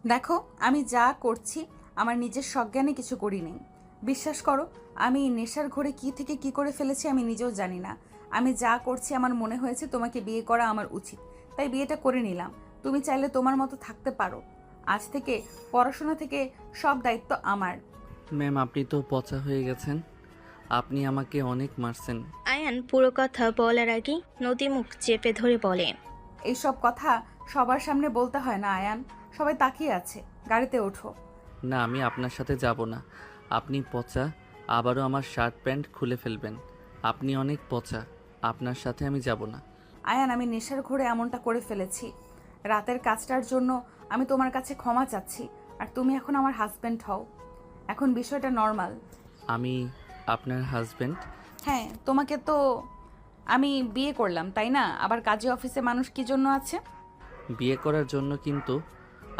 দেখো, আমি যা করছি আমার নিজের সজ্ঞানে কিছু করিনি। বিশ্বাস করো, আমি নেশার ঘোরে কি থেকে কি করে ফেলেছি আমি নিজেও জানি না। আমি যা করছি আমার মনে হয়েছে তোমাকে বিয়ে করা আমার উচিত, তাই বিয়েটা করে নিলাম। তুমি চাইলে তোমার মতো থাকতে পারো। আজ থেকে পড়াশোনা থেকে সব দায়িত্ব আমার। ম্যাম, আপনি তো পচা হয়ে গেছেন। আপনি আমাকে অনেক মারছেন। আয়ান পুরো কথা বলার আগেই নদী মুখ চেপে ধরে বলে। এইসব কথা সবার সামনে বলতে হয় না আয়ান। সবাই তাকিয়ে আছে, গাড়িতে ওঠো। না, আমি আপনার সাথে যাব না। আপনি পচা। আবারও আমার শার্ট প্যান্ট খুলে ফেলবেন। আপনি অনেক পচা। আপনার সাথে আমি যাব না। আয়ান, আমি নেশার ঘোরে এমনটা করে ফেলেছি। রাতের কাজটার জন্য আমি তোমার কাছে ক্ষমা চাচ্ছি। আর তুমি এখন আমার হাজব্যান্ড হও। এখন বিষয়টা নর্মাল। আমি আপনার হাজবেন্ড? হ্যাঁ, তোমাকে তো আমি বিয়ে করলাম, তাই না? আবার কাজী অফিসে মানুষ কি জন্য আছে? বিয়ে করার জন্য, কিন্তু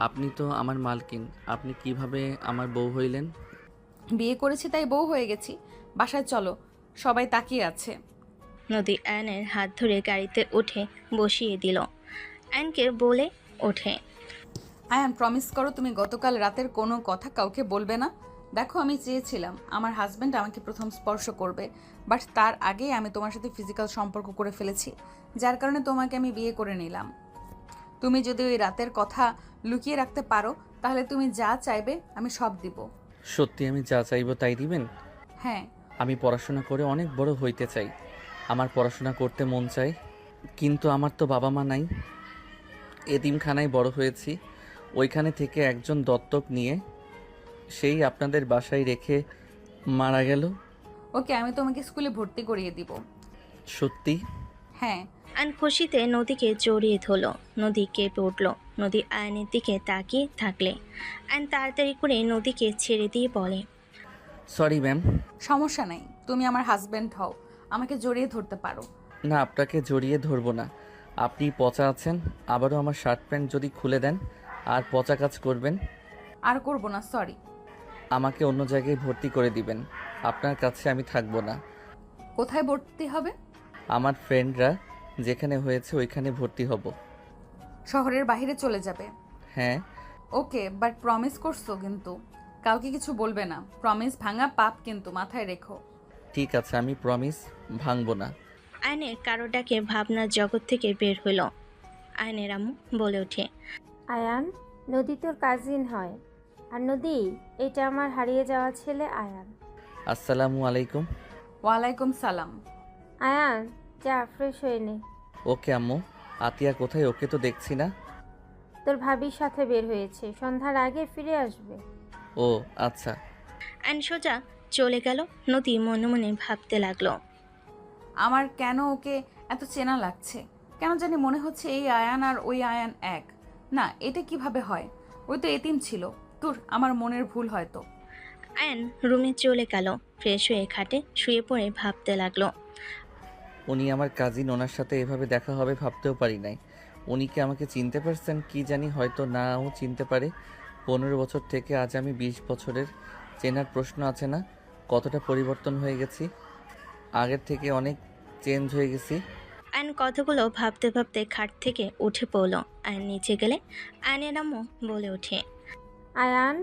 আপনি তো আমার মালকিন। আপনি কিভাবে আমার বউ হইলেন? বিয়ে করেছি তাই বউ হয়ে গেছি। বাসায় চলো, সবাই তাকিয়ে আছে। নদী আয়নের হাত ধরে গাড়িতে উঠে বসিয়ে দিল। আয়নকে বলে ওঠে। আয়ান, প্রমিস করো তুমি গতকাল রাতের কোনো কথা কাউকে বলবে না। দেখো, আমি চেয়েছিলাম আমার হাজব্যান্ড আমাকে প্রথম স্পর্শ করবে, বাট তার আগেই আমি তোমার সাথে ফিজিক্যাল সম্পর্ক করে ফেলেছি, যার কারণে তোমাকে আমি বিয়ে করে নিলাম। তুমি যদি ওই রাতের কথা লুকিয়ে রাখতে পারো তাহলে তুমি যা চাইবে আমি সব দিব। সত্যি আমি যা চাইবো তাই দিবেন? হ্যাঁ। আমি পড়াশোনা করে অনেক বড় হইতে চাই। আমার পড়াশোনা করতে মন চাই, কিন্তু আমার তো বাবা মা নাই। এতিমখানায় বড় হয়েছি। ওইখানে থেকে একজন দত্তক নিয়ে সেই আপনাদের বাসায় রেখে মারা গেল। ওকে, আমি তোমাকে স্কুলে ভর্তি করিয়ে দিব। সত্যি? হ্যাঁ। আয়ন খুশিতে নদীকে জড়িয়ে ধরল। নদী কেঁপে উঠল। নদী আয়নের দিকে তাকিয়ে থাকলে আয়ন তাড়াতাড়ি করে নদীকে ছেড়ে দিয়ে বলে। Sorry ma'am. সমস্যা নাই, তুমি আমার হাজব্যান্ড হও, আমাকে জড়িয়ে ধরতে পারো। না, আপনাকে জড়িয়ে ধরবো না। আপনি পচা আছেন। আবারও আমার শার্ট প্যান্ট যদি খুলে দেন আর পচা কাজ করবেন, আর করব না, সরি। আমাকে অন্য জায়গায় ভর্তি করে দিবেন। আপনার কাছে আমি থাকবো না। কোথায় ভর্তি হবে? আমার ফ্রেন্ডরা যেখানে হয়েছে ওইখানে ভর্তি হব। শহরের বাইরে চলে যাবে? হ্যাঁ। ওকে, বাট প্রমিস করছো কিন্তু? কাউকে কিছু বলবে না, প্রমিস ভাঙা পাপ কিন্তু, মাথায় রেখো। ঠিক আছে, আমি প্রমিস ভাঙবো না। আয়নের কারো ডাকে ভাবনার জগৎ থেকে বের হইল। আয়নের আম্মু বলে ওঠে। আয়ান, নদী তোর কাজিন হয়। আর নদী, এটা আমার হারিয়ে যাওয়া ছেলে আয়ান। আসসালামু আলাইকুম। ওয়ালাইকুম সালাম। আয়ান, যা ফ্রেশ হয়ে নে। ওকে আম্মু। আতিয়া কোথায়? ওকে তো দেখছি না। তোর ভাবির সাথে বের হয়েছে, সন্ধ্যার আগে ফিরে আসবে। ও আচ্ছা। আয়ন সোজা চলে গেল। নদী মনে মনে ভাবতে লাগলো। আমার কেন ওকে এত চেনা লাগছে? কেন জানি মনে হচ্ছে এই আয়ান আর ওই আয়ান এক। না, এটা কিভাবে হয়? ওই তো এতিম ছিল। তোর আমার মনের ভুল হয়তো। আয়ন রুমে চলে গেল। ফ্রেশ হয়ে খাটে শুয়ে পড়ে ভাবতে লাগলো। উনি আমার কাজিন, ওনার সাথে এভাবে দেখা হবে ভাবতেও পারি নাই। উনি কি আমাকে চিনতে পারছেন কি জানি, হয়তো নাও চিনতে পারে। 15 বছর থেকে আজ আমি 20 বছরের। চেনার প্রশ্ন আছে না? কতটা পরিবর্তন হয়ে গেছি, আগের থেকে অনেক চেঞ্জ হয়ে গেছি। আয়ন কথাগুলো ভাবতে ভাবতে খাট থেকে উঠে পড়ল। আয়ন নিচে গেলে আয়নের আম্মু বলে ওঠে। আয়ান,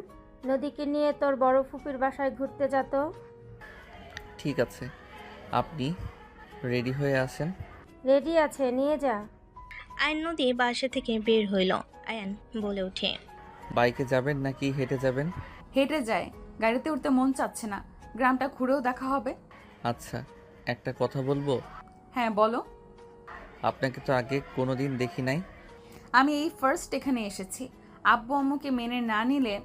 নদীকে নিয়ে তোর বড় ফুপির বাসায় ঘুরতে যেত। ঠিক আছে, আপনি রেডি হয়ে আসেন। রেডি আছে, নিয়ে যা। আয়ন নদী বাসা থেকে বের হইল। আয়ান বলে ওঠে। বাইকে যাবেন নাকি হেঁটে যাবেন? হেঁটে যায়, গাড়িতে উঠতে মন চাচ্ছে না। গ্রামটা ঘুরেও দেখা হবে। আচ্ছা, একটা কথা বলবো। হ্যাঁ, বলো। আপনাকে তো আগে কোনোদিন দেখি নাই। আমি এই ফার্স্ট এখানে এসেছি। আব্বু আম্মুকে মেনে না নিলে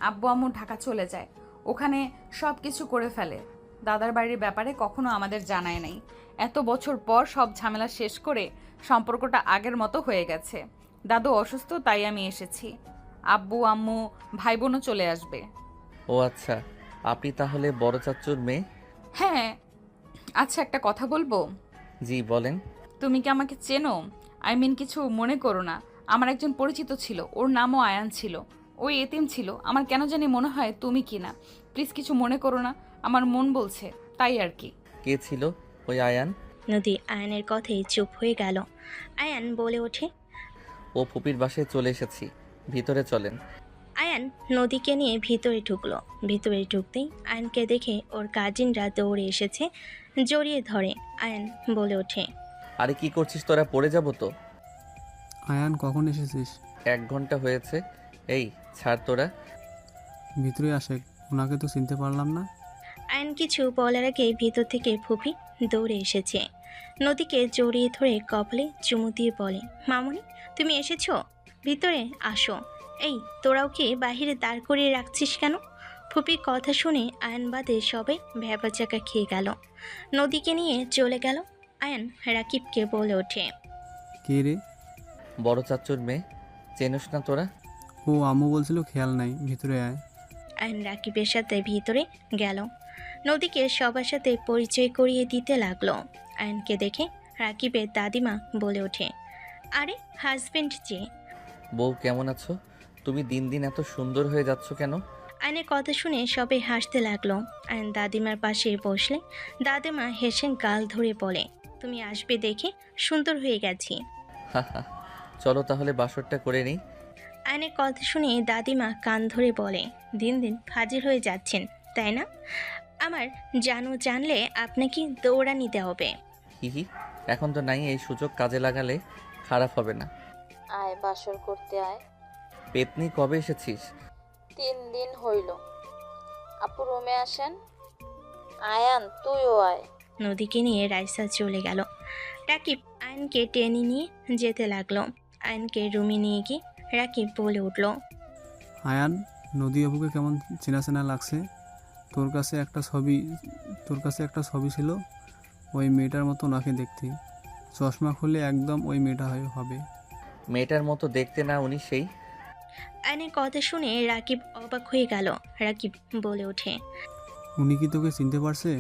আব্বু আম্মু ঢাকা চলে যায়, ওখানে সব কিছু করে ফেলে। দাদার বাড়ির ব্যাপারে কখনো আমাদের জানায় নাই। এত বছর পর সব ঝামেলা শেষ করে সম্পর্কটা আগের মতো হয়ে গেছে। দাদু অসুস্থ, তাই আমি এসেছি। আব্বু আম্মু ভাই বোনও চলে আসবে। ও আচ্ছা, আপনি তাহলে বড় চাচ্চুর মেয়ে? হ্যাঁ। আচ্ছা, একটা কথা বলবো? জি বলেন। তুমি কি আমাকে চেনো? আই মিন, কিছু মনে করো না। আমার একজন পরিচিত ছিল, ওর নামও আয়ান ছিল। ওই এতিম ছিল। আমার কেন জানি মনে হয় তুমি কি না। প্লিজ কিছু মনে করো না, আমার মন বলছে, তাই আর কি। কে ছিল ওই আয়ান? নদী আয়নের কথাই চুপ হয়ে গেল। আয়ান বলে ওঠে। ও ফুপির বাসায় চলে এসেছি। ভিতরে চলেন। আয়ান নদীকে নিয়ে ভিতরে ঢুকলো। ভিতরে ঢুকতেই আয়নকে দেখে ওর কাজিনরা দৌড়ে এসেছে, জড়িয়ে ধরে। আয়ন বলে ওঠে, আরে কি করছিস তোরা, পড়ে যাব তো। আয়ান কখন এসেছিস? 1 ঘন্টা হয়েছে। এই ছাড় তোরা। ভিতরে আসে, ওনাকে তো চিনতে পারলাম না। আয়ন কিছু বলার আগে ভিতর থেকে ফুপি দৌড়ে এসেছে। নদীকে জড়িয়ে ধরে কপালে চুমু দিয়ে বলে, মামুনি তুমি এসেছো, ভিতরে আসো। এই তোরাও কি বাহিরে দাঁড় করিয়ে রাখছিস কেন? ফুপির কথা শুনে আয়ন বাদে সবাই ভ্যাবাচাকা খেয়ে গেল। নদীকে নিয়ে চলে গেল। আয়ন রাকিবকে বলে ওঠে, কে রে? বড় চাচুর মেয়ে, চেনস না তোরা? ও আম্মু বলছিল খেয়াল নাই, ভিতরে আয়। আয়ন রাকিবের সাথে ভিতরে গেল। নদীকে সবার সাথে পরিচয় করিয়ে দিতে লাগলো। আয়নকে দেখে রাকিবের দাদিমা বলে ওঠে, আরে হাজবেন্ড যে। বউ কেমন আছো? তুমি দিন দিন এত সুন্দর হয়ে যাচ্ছ কেন? আয়নের কথা শুনে সবাই হাসতে লাগলো। আয়ন দাদিমার পাশে বসলে দাদিমা হেসে গাল ধরে বলে, তুমি আসবে দেখে সুন্দর হয়ে গেছি। হাহা, চলো তাহলে বাসরটা করে নিই। আয়নের কথা শুনে দাদিমা কান ধরে বলে, দিন দিন ফাজিল হয়ে যাচ্ছেন তাই না? আমার জানলে আপনাকে দৌড়ানি দেওয়া হবে। হিহি, এখন তো নাই, এই সুযোগ কাজে লাগালে খারাপ হবে না। আয় বাসর করতে আয়। পেতনি কবে এসেছিস? 3 দিন হইল। আপু রুমে আসেন। আয়ান তুইও আয়। নদীকে নিয়ে রাইসা চলে গেল। রাকিব আয়নকে টেনে নিয়ে যেতে লাগলো। আয়নকে রুমে নিয়ে গিয়ে রাকিব বলে উঠল, আয়ান, নদী আপুকে কেমন চেনা চেনা লাগছে। তোর কাছে একটা ছবি ছিল, ওই মেয়েটার মতো ওনাকে দেখতে। চশমা খুলে একদম ওই মেয়েটা হবে। মেয়েটার মতো দেখতে না উনি সেই? আয়নের কথা শুনে রাকিব অবাক হয়ে গেল। রাকিব বলে ওঠে, উনি কি তোকে চিনতে পারছে?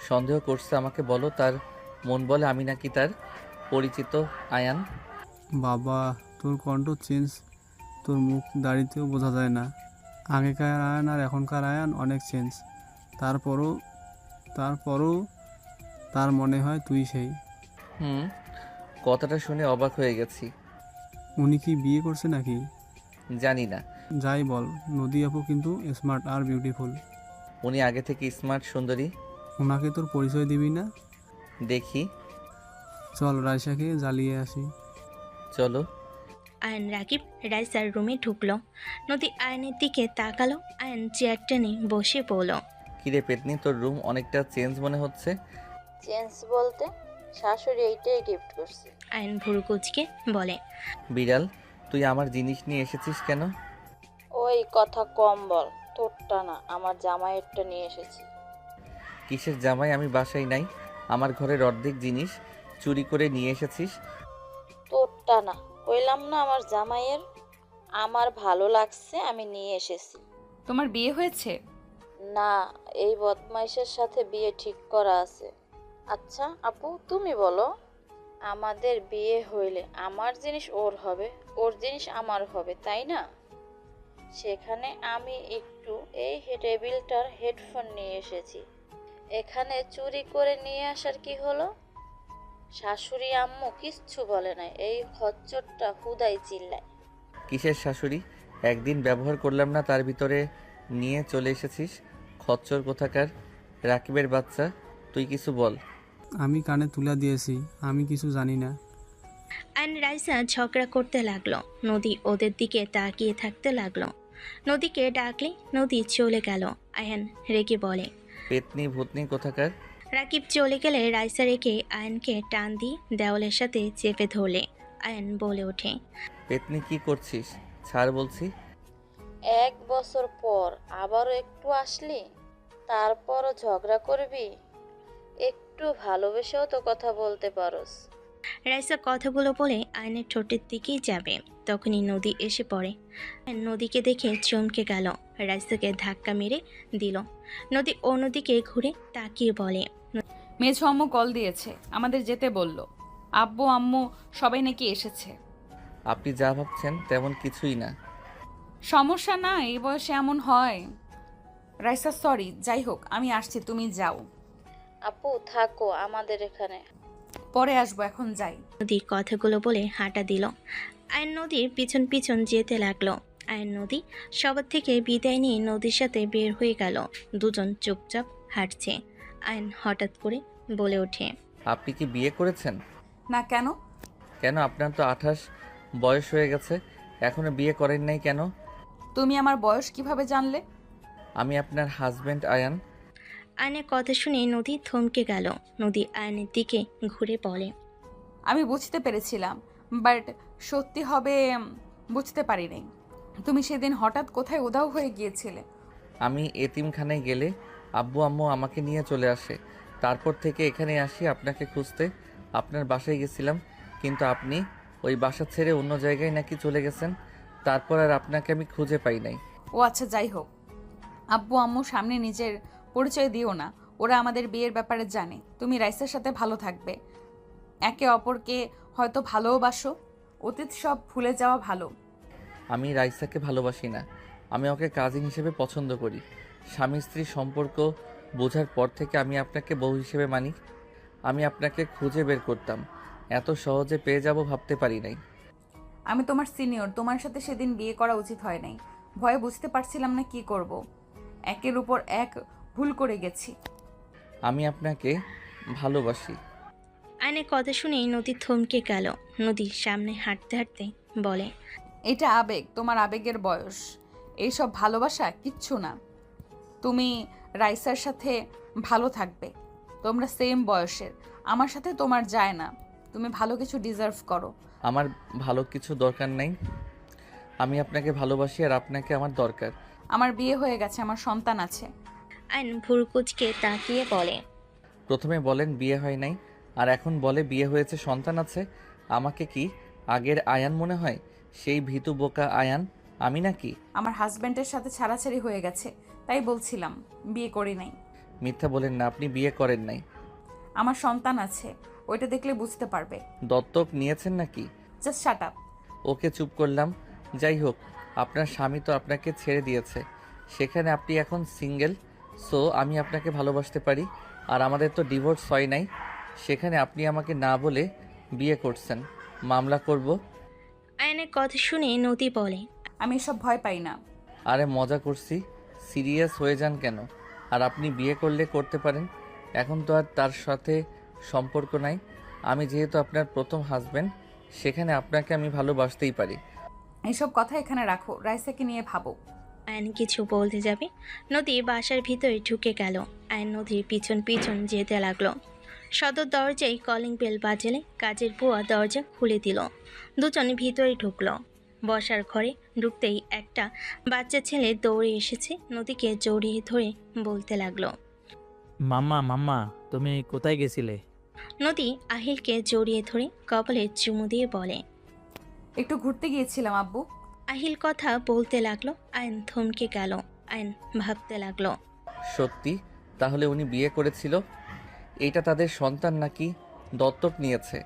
সন্দেহ করছে আমাকে, বলো তার মন বলে আমি নাকি তার পরিচিত আয়ান। বাবা, তোর কণ্ঠ চেঞ্জ, তোর মুখ দাড়িতেও বোঝা যায় না। আগেকার আয়ান আর এখনকার আয়ান অনেক চেঞ্জ। তারপরও তার মনে হয় তুই সেই। কথাটা শুনে অবাক হয়ে গেছি। উনি কি বিয়ে করছে নাকি? জানি না। যাই বল, নদী আপু কিন্তু স্মার্ট আর বিউটিফুল। উনি আগে থেকে স্মার্ট সুন্দরী। ওনাকে তোর পরিচয় দিবি না? দেখি। চল রাইসাকে জ্বালিয়ে আসি। চলো। আয়ন রাকিব রাইসার রুমে ঢুকলো। নদী আয়নের দিকে তাকালো। আয়ন চেয়ার টেনে বসে পড়ল। কিরে পেতনি, তোর রুম অনেকটা চেঞ্জ মনে হচ্ছে। চেঞ্জ বলতে শাশুড়ি এইটাই গিফট করছে। আয়ন ভুরু কুচকে বলে, বিড়াল, তুই আমার জিনিস নিয়ে এসেছিস কেন? ওই কথা কম বল, তোরটা না আমার জামাইয়েরটা নিয়ে এসেছি। কিসের জামাই? আমি বাসায় নাই, আমার ঘরের অর্ধেক জিনিস চুরি করে নিয়ে এসেছিস। তোরটা না, কইলাম না আমার জামাইয়ের। আমার ভালো লাগছে আমি নিয়ে এসেছি। তোমার বিয়ে হয়েছে? না, এই বদমাইশের সাথে বিয়ে ঠিক করা আছে। আচ্ছা আপু তুমি বলো, আমাদের বিয়ে হইলে আমার জিনিস ওর হবে, ওর জিনিস আমার হবে, তাই না? সেখানে আমি একটু এই টেবিলটার হেডফোন নিয়ে এসেছি, এখানে চুরি করে নিয়ে আসার কি হলো? শাশুড়ি আম্মু কিচ্ছু বলে না, এই খচ্চরটা হুদাই চিল্লায়। কিসের শাশুড়ি? একদিন ব্যবহার করলাম না, তার ভিতরে নিয়ে চলে এসেছিস। খচ্চর কোথাকার রাকিবের বাচ্চা, তুই কিছু বল। আমি কানে তুলা দিয়েছি, আমি কিছু জানি না। আয়ন রাইসা ঝগড়া করতে লাগলো। নদী ওদের দিকে তাকিয়ে থাকতে লাগলো। নদীকে ডাকলে নদী চলে গেল। আয়ন রেগে বলে, পেতনি ভূতনি কোথাকার। রাকিব চলে গেলে রাইসা রেখে আয়নকে টান দিয়ে দেওয়ালের সাথে চেপে ধরলে। আয়ন বলে ওঠে, পেতনি কি করছিস? ছাড় বলছি। 1 বছর পর আবারও একটু আসলি, তারপরও ঝগড়া করবি? একটু ভালোবেসেও তো কথা বলতে পারোস। রাইসা কথাগুলো বলে আয়নের ঠোঁটের দিকেই যাবে, তখনই নদী এসে পড়ে। আয়ন নদীকে দেখে চমকে গেল। রাইসাকে ধাক্কা মেরে দিল। নদী অন্যদিকে ঘুরে তাকিয়ে বলে, মেঝো আম্মু কল দিয়েছে, আমাদের যেতে বলল। আব্বু আম্মু সবাই নাকি এসেছে। আপনি যা ভাবছেন তেমন কিছুই না। সমস্যা না, এই বয়সে এমন হয়। রাইসা সরি, যাই হোক আমি আসছি, তুমি যাও। আপু থাকো আমাদের এখানে। পরে আসবো, এখন যাই। নদী কথাগুলো বলে হাঁটা দিল। আয়ন নদীর পিছন পিছন যেতে লাগলো। আয়ন নদী সবার থেকে বিদায় নিয়ে নদীর সাথে বের হয়ে গেল। দুজন চুপচাপ হাঁটছে। আয়ন হঠাৎ করে বলে ওঠে, আপনি কি বিয়ে করেছেন? না, কেন? কেন, আপনার তো 28 বয়স হয়ে গেছে, এখনো বিয়ে করেন নাই কেন? তুমি আমার বয়স কিভাবে জানলে? আমি আপনার হাজবেন্ড আয়ান। আয়নের কথা শুনে নদী থমকে গেল। নদী আয়নের দিকে ঘুরে বলে, আমি বুঝতে পেরেছিলাম, বাট সত্যি হবে বুঝতে পারিনি। তুমি সেদিন হঠাৎ কোথায় উধাও হয়ে গিয়েছিলে? আমি এতিমখানায় গেলে আব্বু আম্মু আমাকে নিয়ে চলে আসে। তারপর থেকে এখানে আসি আপনাকে খুঁজতে। আপনার বাসায় গেছিলাম, কিন্তু আপনি ওই বাসা ছেড়ে অন্য জায়গায় নাকি চলে গেছেন। তারপর আর আপনাকে আমি খুঁজে পাই নাই। ও আচ্ছা, যাই হোক, আব্বু আম্মু সামনে নিজের পরিচয় দিও না। ওরা আমাদের বিয়ের ব্যাপারে জানে। তুমি রাইসের সাথে ভালো থাকবে, একে অপরকে হয়তো ভালোবাসো। অতীত সব ভুলে যাওয়া ভালো। আমি রাইসাকে ভালোবাসি না, আমি ওকে কাজিন হিসেবে পছন্দ করি। স্বামী স্ত্রীর সম্পর্ক বোঝার পর থেকে আমি আপনাকে বউ হিসেবে মানি। আমি আপনাকে খুঁজে বের করতাম, এত সহজে পেয়ে যাব ভাবতে পারি নাই। আমি তোমার সিনিয়র, তোমার সাথে সেদিন বিয়ে করা উচিত হয় নাই। ভয়ে বুঝতে পারছিলাম না কি করব। একের উপর এক ভুল করে গেছি। আমি আপনাকে ভালোবাসি। আয়নের কথা শুনেই নদী থমকে গেল। নদীর সামনে হাঁটতে হাঁটতে বলে, এটা আবেগ, তোমার আবেগের বয়স। এইসব ভালোবাসা কিচ্ছু না। তুমি রাইসার সাথে ভালো থাকবে, তোমরা সেম বয়সের। আমার সাথে তোমার যায় না। তুমি ভালো কিছু ডিজার্ভ করো। আমার ভালো কিছু দরকার নাই, আমি আপনাকে ভালোবাসি আর আপনাকে আমার দরকার। আমার বিয়ে হয়ে গেছে, আমার সন্তান আছে। আয়ন ভুরকুচকে তাকিয়ে বলে, প্রথমে বলেন বিয়ে হয় নাই, আর এখন বলে বিয়ে হয়েছে, সন্তান আছে। আমাকে কি আগের আয়ান মনে হয়? সেই ভীতু বোকা আয়ান আমি নাকি? আমার হাজব্যান্ডের সাথে ছাড়াছাড়ি হয়ে গেছে, তাই বলছিলাম বিয়ে করি নাই। মিথ্যা বলেন না, আপনি বিয়ে করেন নাই। আমার সন্তান আছে, ওইটা দেখলে বুঝতে পারবে। দত্তক নিয়েছেন নাকি? Just shut up. ওকে, চুপ করলাম। যাই হোক, আপনার স্বামী তো আপনাকে ছেড়ে দিয়েছে, সেখানে আপনি এখন সিঙ্গেল। সো আমি আপনাকে ভালোবাসতে পারি। আর আমাদের তো ডিভোর্স হয় নাই, সেখানে আপনি আমাকে না বলে বিয়ে করছেন, মামলা করব। আয়নের কথা শুনে নদী বলে, আমি এসব ভয় পাই না। আরে মজা করছি, সিরিয়াস হয়ে যান কেন? আর আপনি বিয়ে করলে করতে পারেন, এখন তো আর তার সাথে সম্পর্ক নাই। আমি যেহেতু আপনার প্রথম হাজবেন্ড, সেখানে আপনাকে আমি ভালোবাসতেই পারি। এইসব কথা এখানে রাখো, রাইসাকে নিয়ে ভাবো। আয়ন কিছু বলতে যাবে, নদী বাসার ভিতরে ঢুকে গেল। আয়ন নদীর পিছন পিছন যেতে লাগলো। সদর দরজায় কলিং বেল বাজলে কাজের বুয়া দরজা খুলে দিল। দুজন ভিতরে ঢুকলো। বসার ঘরে ঢুকতেই একটা বাচ্চা ছেলে দৌড়ে এসেছে, নদীকে জড়িয়ে ধরে বলতে লাগলো, মাম্মা মাম্মা, তুমি কোথায় গেছিলে? নদী আহিলকে জড়িয়ে ধরে কপালে চুমু দিয়ে বলে, একটু ঘুরতে গিয়েছিলাম আব্বু। আহিল কথা বলতে লাগলো। আয়ন থমকে গেল। আয়ন ভাবতে লাগলো, সত্যি? তাহলে উনি বিয়ে করেছিল? এইটা তাদের সন্তান নাকি দত্তক নিয়েছে?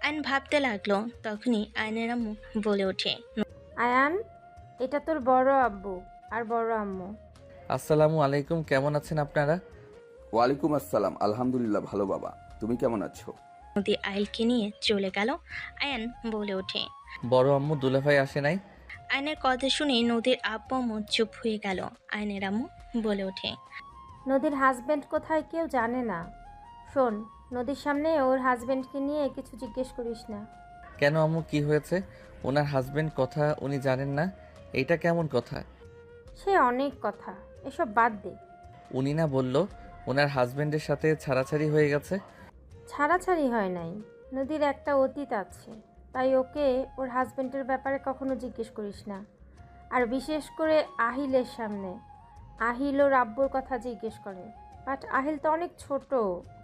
আয়ন ভাবতে লাগলো। তখনই আয়নের আম্মু বলে ওঠে, আয়ান, এটা তোর বড় আব্বু আর বড় আম্মু। আসসালামু আলাইকুম, কেমন আছেন আপনারা? ওয়ালাইকুম আসসালাম, আলহামদুলিল্লাহ ভালো বাবা, তুমি কেমন আছো? নদী আহিলকে নিয়ে চলে গেল। আয়ন বলে ওঠে, বড় আম্মু দুলাভাই আসে নাই? আয়নের কথা শুনে নদীর আব্বু আম্মু চুপ হয়ে গেল। আয়নের আম্মু বলে ওঠে, নদীর হাজবেন্ড কোথায় কেউ জানে না। শোন, নদীর সামনে ওর হাজবেন্ডকে নিয়ে কিছু জিজ্ঞেস করিস না। কেন আম্মু, কি হয়েছে? ওনার হাজবেন্ড কথা উনি জানেন না, এইটা কেমন কথা? সে অনেক কথা, এসব বাদ দে। উনি না বলল ওনার হাজবেন্ডের সাথে ছাড়াছাড়ি হয়ে গেছে? ছাড়াছাড়ি হয় নাই, নদীর একটা অতীত আছে, তাই ওকে ওর হাজবেন্ডের ব্যাপারে কখনো জিজ্ঞেস করিস না। আর বিশেষ করে আহিলের সামনে। আহিল ওর আব্বুর কথা জিজ্ঞেস করে, বাট আহিল তো অনেক ছোট,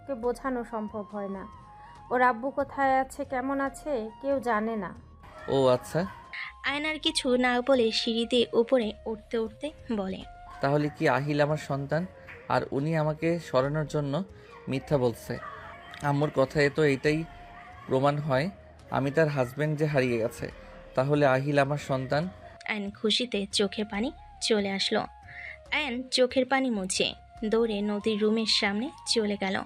ওকে বোঝানো সম্ভব হয় না। ওর আব্বু কোথায় আছে, কেমন আছে, কেউ জানে না। ও আচ্ছা, আয়নার কিছু না বলে সিঁড়িতে উপরে উঠতে উঠতে বলে, তাহলে কি আহিল আমার সন্তান আর উনি আমাকে সরানোর জন্য মিথ্যা বলছে? আম্মুর কথায় তো এইটাই প্রমাণ হয় আমি তার হাজবেন্ড যে হারিয়ে গেছে, তাহলে আহিল আমার সন্তান। আয়ন খুশিতে চোখে পানি চলে আসলো। আয়ন চোখের পানি মুছে দৌড়ে নদীর রুমের সামনে চলে গেল।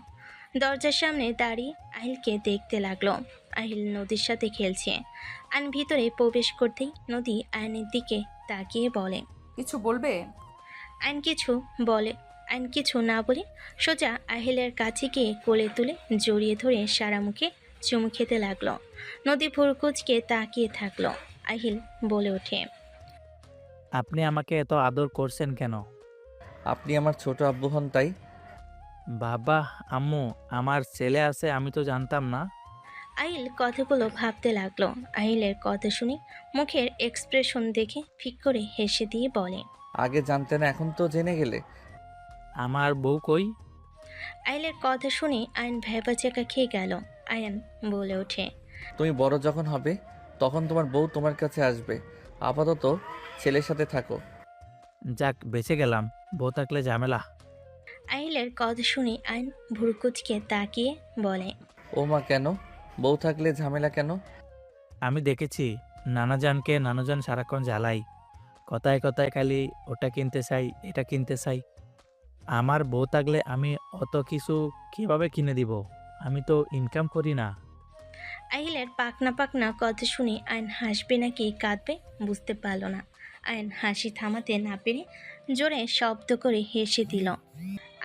দরজার সামনে দাঁড়িয়ে আহিলকে দেখতে লাগলো। আহিল নদীর সাথে খেলছে। আয়ন ভিতরে প্রবেশ করতেই নদী আয়নের দিকে তাকিয়ে বলে। কিছু বলবে? আইন কিছু বলে আইন কিছু না বলে সোজা আহিলের কাছে গিয়ে কোলে তুলে জড়িয়ে ধরে সারা মুখে চুমু খেতে লাগলো। নদী ভুরকুচকে তাকিয়ে থাকলো। আহিল বলে ওঠে। আপনি আমাকে এত আদর করছেন কেন? আপনি আমার ছোট আব্বু হন তাই। বাবা, আম্মু, আমার ছেলে আছে আমি তো জানতাম না। আহিল কথাগুলো ভাবতে লাগলো। আহিলের কথা শুনে মুখের এক্সপ্রেশন দেখে ফিক করে হেসে দিয়ে বলে। আগে জানতে না, এখন তো জেনে গেলে। আমার বউ কই? আহিলের কথা শুনে আইন ভ্যাবাচাকা খেয়ে গেল। আয়ান বলে ওঠে। তুমি বড় যখন হবে তখন তোমার বউ তোমার কাছে আসবে। আপাতত ছেলের সাথে থাকো। যাক, বেঁচে গেলাম। বউ থাকলে ঝামেলা। আহিলের কথা শুনে আইন ভুরকুচকে তাকিয়ে বলে। ও মা, কেন? বউ থাকলে ঝামেলা কেন? আমি দেখেছি নানাজানকে নানাজান সারাক্ষণ জ্বালাই। কথায় কথায় খালি ওটা কিনতে চাই, এটা কিনতে চাই। আমার বউ থাকলে আমি অত কিছু কিভাবে কিনে দিব? আমি তো ইনকাম করি না। আহিলের পাকনা পাকনা কথা শুনে আইন হাসবে নাকি কাঁদবে বুঝতে পারল না। আয়ন হাসি থামাতে না পেরে জোরে শব্দ করে হেসে দিল।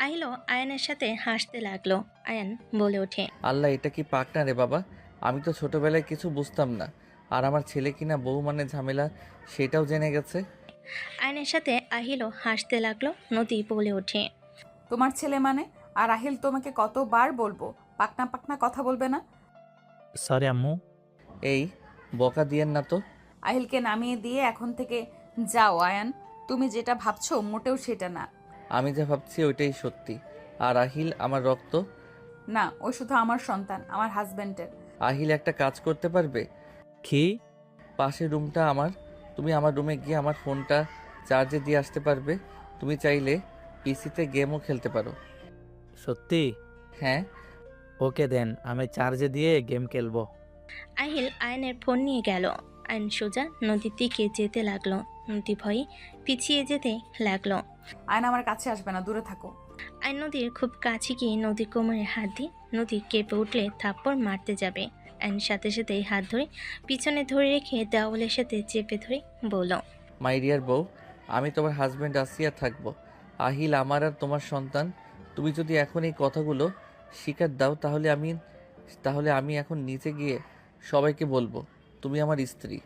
আহিলও আয়নের সাথে হাসতে লাগলো। আয়ন বলে ওঠে। আল্লাহ, এটা কি পাক না রে বাবা? আমি তো ছোটবেলায় কিছু বুঝতাম না, আর আমার ছেলে কিনা বউ মানে ঝামেলা সেটাও জেনে গেছে। আয়নের সাথে আহিলও হাসতে লাগলো। নদী বলে ওঠে। তোমার ছেলে মানে? আর আহিল তোমাকে কতবার বলবো পাকনা পাকনা কথা বলবে না? সরি আম্মু। এই বকা দিয়েন না তো। আহিলকে নামিয়ে দিয়ে এখন থেকে যাও আয়ান। তুমি যেটা ভাবছো মোটেও সেটা না। আমি যা ভাবছি ওইটাই সত্যি। আর আহিল আমার রক্ত। না, ও শুধু আমার সন্তান, আমার হাজবেন্ডের। আহিল একটা কাজ করতে পারবে? কি? পাশের রুমটা আমার। তুমি আমার রুমে গিয়ে আমার ফোনটা চার্জে দিয়ে আসতে পারবে? তুমি চাইলে পিসিতে গেমও খেলতে পারো। সত্যি? হ্যাঁ। ওকে দেন, আমি চার্জে দিয়ে গেম খেলবো। আহিল আয়নের ফোন নিয়ে গেল। আয়ন সোজা নদীর দিকে যেতে লাগলো। নদী ভয়ে পিছিয়ে যেতে লাগলো। আয়ন আমার কাছে আসবে না, দূরে থাকো। আয়ন নদীর খুব কাছে গিয়ে নদীর কোমরে হাত দিয়ে নদী কেঁপে উঠলে থাপ্পড় মারতে যাবে। আয়ন সাথে সাথে হাত ধরে পিছনে ধরে রেখে দেওয়ালের সাথে চেপে ধরে বলল। মাই ডিয়ার বউ, আমি তোমার হাজব্যান্ড আছি আর থাকবো। আহিল আমার আর তোমার সন্তান। তুমি যদি এখন এই কথাগুলো স্বীকার দাও তাহলে আমি এখন নিচে গিয়ে সবাইকে বলবো তুমি আমার স্ত্রী।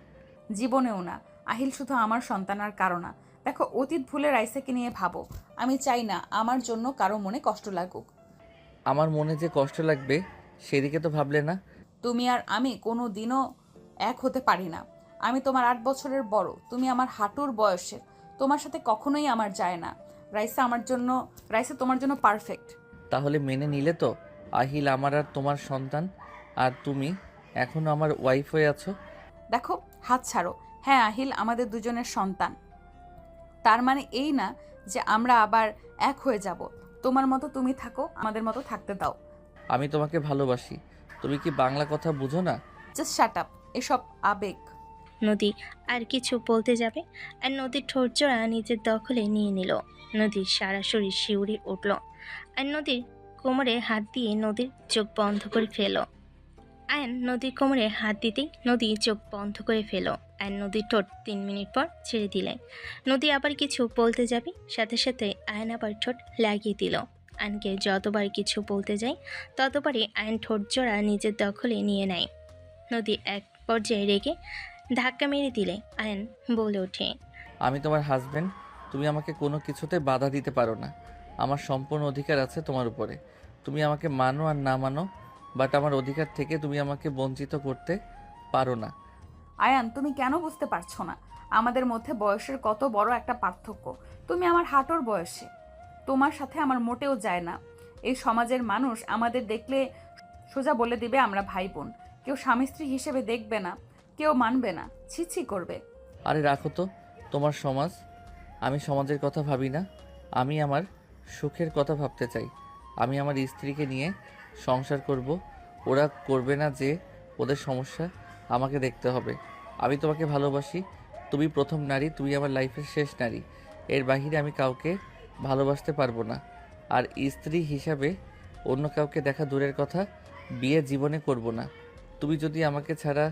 জীবনেও না। আহিল শুধু আমার সন্তান আর কারো না। দেখো, অতীত ভুলে রাইসাকে নিয়ে ভাবো। আমি চাই না আমার জন্য কারো মনে কষ্ট লাগুক। আমার মনে যে কষ্ট লাগবে সেদিকে তো ভাবলে না। তুমি আর আমি কোনো দিনও এক হতে পারি না। আমি তোমার 8 বছরের বড়, তুমি আমার হাঁটুর বয়সের। তোমার সাথে কখনোই আমার যায় না। রাইসা তোমার জন্য পারফেক্ট। তাহলে মেনে নিলে তো আহিল আমার আর তোমার সন্তান, আর তুমি এখনো আমার ওয়াইফ হয়ে আছো। দেখো, হাত ছাড়ো। হ্যাঁ, আহিল আমাদের দুজনের সন্তান। তার মানে এই না যে আমরা আবার এক হয়ে যাব। তোমার মতো তুমি থাকো, আমাদের মতো থাকতে দাও। আমি তোমাকে ভালোবাসি। তুমি কি বাংলা কথা বুঝো না? Just shut up. এসব আবেগ। নদী আর কিছু বলতে যাবে আর নদীর ঠোঁট জোড়া নিজের দখলে নিয়ে নিল। নদীর সারা শরীর শিউরে উঠল। আর নদীর কোমরে হাত দিয়ে নদীর চোখ বন্ধ করে ফেল। আয়ন নদীর কোমরে হাত দিতেই নদী চোখ বন্ধ করে ফেল। আয়ন নদীর ঠোঁট 3 মিনিট পর ছেড়ে দিলেন। নদী আবার কিছু বলতে যাবে, সাথে সাথে আয়ন আবার ঠোঁট লাগিয়ে দিল। আয়নকে যতবার কিছু বলতে যায় ততবারই আয়ন ঠোঁট জোড়া নিজের দখলে নিয়ে নেয়। নদী এক পর্যায়ে রেগে ধাক্কা মেরে দিলে আয়ন বলে ওঠে। আমি তোমার হাজব্যান্ড। তুমি আমাকে কোনো কিছুতে বাধা দিতে পারো না। আমার সম্পূর্ণ অধিকার আছে তোমার উপরে। তুমি আমাকে মানো আর না মানো, বাট আমার অধিকার থেকে তুমি আমাকে বঞ্চিত করতে পারো না। আয়ান, তুমি কেন বুঝতে পারছো না আমাদের মধ্যে বয়সের কত বড় একটা পার্থক্য? তুমি আমার হাঁটুর বয়সে। তোমার সাথে আমার মোটেও যায় না। এই সমাজের মানুষ আমাদের দেখলে সোজা বলে দিবে আমরা ভাই বোন। কেউ স্বামী স্ত্রী হিসেবে দেখবে না, কেউ মানবে না, ছি করবে। আরে রাখো তো তোমার সমাজ। আমি সমাজের কথা ভাবি না, আমি আমার সুখের কথা ভাবতে চাই। আমি আমার স্ত্রীকে নিয়ে সংসার করব। ওরা করবে না যে ওদের সমস্যা আমাকে দেখতে হবে। আমি তোমাকে ভালোবাসি। তুমি প্রথম নারী, তুমি আমার লাইফের শেষ নারী। এর বাহিরে আমি কাউকে ভালোবাসতে পারবো না। আর স্ত্রী হিসাবে অন্য কাউকে দেখা দূরের কথা, বিয়ে জীবনে করব না। তুমি যদি আমাকে ছাড়া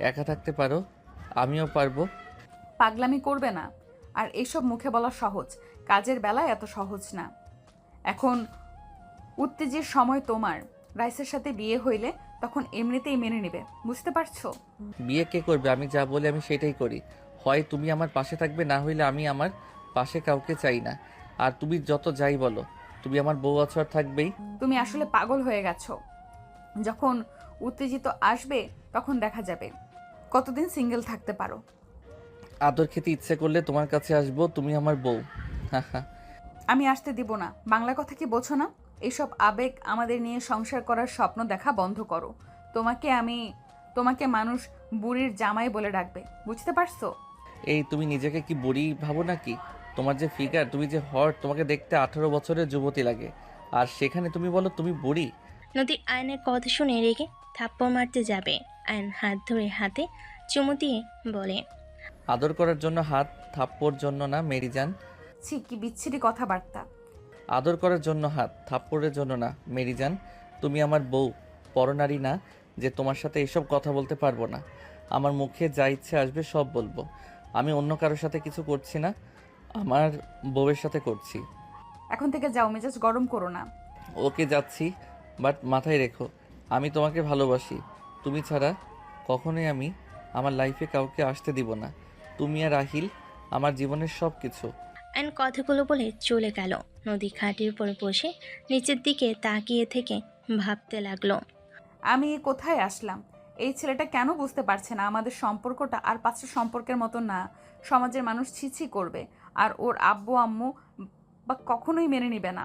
একা থাকতে পারো, আমিও পারবো। পাগলামি করবে না। আর এইসব মুখে বলা সহজ, কাজের বেলায় এত সহজ না। এখন উত্তেজের সময় তোমার। রাইসের সাথে বিয়ে হইলে তখন এমনিতেই মেনে নেবে, বুঝতে পারছো? বিয়ে কে করবে? আমি যা বলি আমি সেটাই করি। হয় তুমি আমার পাশে থাকবে, না হইলে আমি আমার পাশে কাউকে চাই না। আর তুমি যত যাই বলো, তুমি আমার বউ আছো আর থাকবেই। তুমি আসলে পাগল হয়ে গেছো। যখন উত্তেজিত আসবে তখন দেখা যাবে কতদিন সিঙ্গেল থাকতে পারো। আদর খেতে ইচ্ছে করলে তোমার কাছে আসবো, তুমি আমার বউ। আমি আসতে দিব না। বাংলা কথা কি বোঝো না? এইসব আবেগ আমাদের নিয়ে সংসার করার স্বপ্ন দেখা বন্ধ করো। তোমাকে মানুষ বুড়ির জামাই বলে ডাকবে, বুঝতে পারছো? এই তুমি নিজেকে কি বুড়ি ভাবো নাকি? তোমার যে ফিগার, তুমি যে হট, তোমাকে দেখতে 18 বছরের যুবতী লাগে, আর সেখানে তুমি বলো তুমি বুড়ি। নদী আয়নের কথা শুনে রেগে থাপ্পড় মারতে যাবে। আয়ন হাত ধরে হাতে চুমু দিয়ে বলে, আদর করার জন্য হাত, থাপ্পড় জন্য না মেরিজান। ছি, কি বিচ্ছিরি কথাবার্তা। আদর করার জন্য হাত, থাপ্পড়ের জন্য না মেরিজান। তুমি আমার বউ, পরনারী না যে তোমার সাথে এসব কথা বলতে পারবো না। আমার মুখে যা ইচ্ছে আসবে সব বলবো। আমি অন্য কারোর সাথে কিছু করছি না, আমার বউয়ের সাথে করছি। এখন থেকে যাও, মেজাজ গরম করো না। ওকে যাচ্ছি, বাট মাথায় রেখো আমি তোমাকে ভালোবাসি। তুমি ছাড়া কখনোই আমি আমার লাইফে কাউকে আসতে দিব না। তুমি আর আহিল আমার জীবনের সব কিছু। আয়ন কথাগুলো বলে চলে গেল। নদী খাটের উপর বসে নিচের দিকে তাকিয়ে থেকে ভাবতে লাগলো। আমি কোথায় আসলাম? এই ছেলেটা কেন বুঝতে পারছে না আমাদের সম্পর্কটা আর 5টা সম্পর্কের মতো না। সমাজের মানুষ ছিছি করবে, আর ওর আব্বু আম্মু বা কখনোই মেনে নেবে না।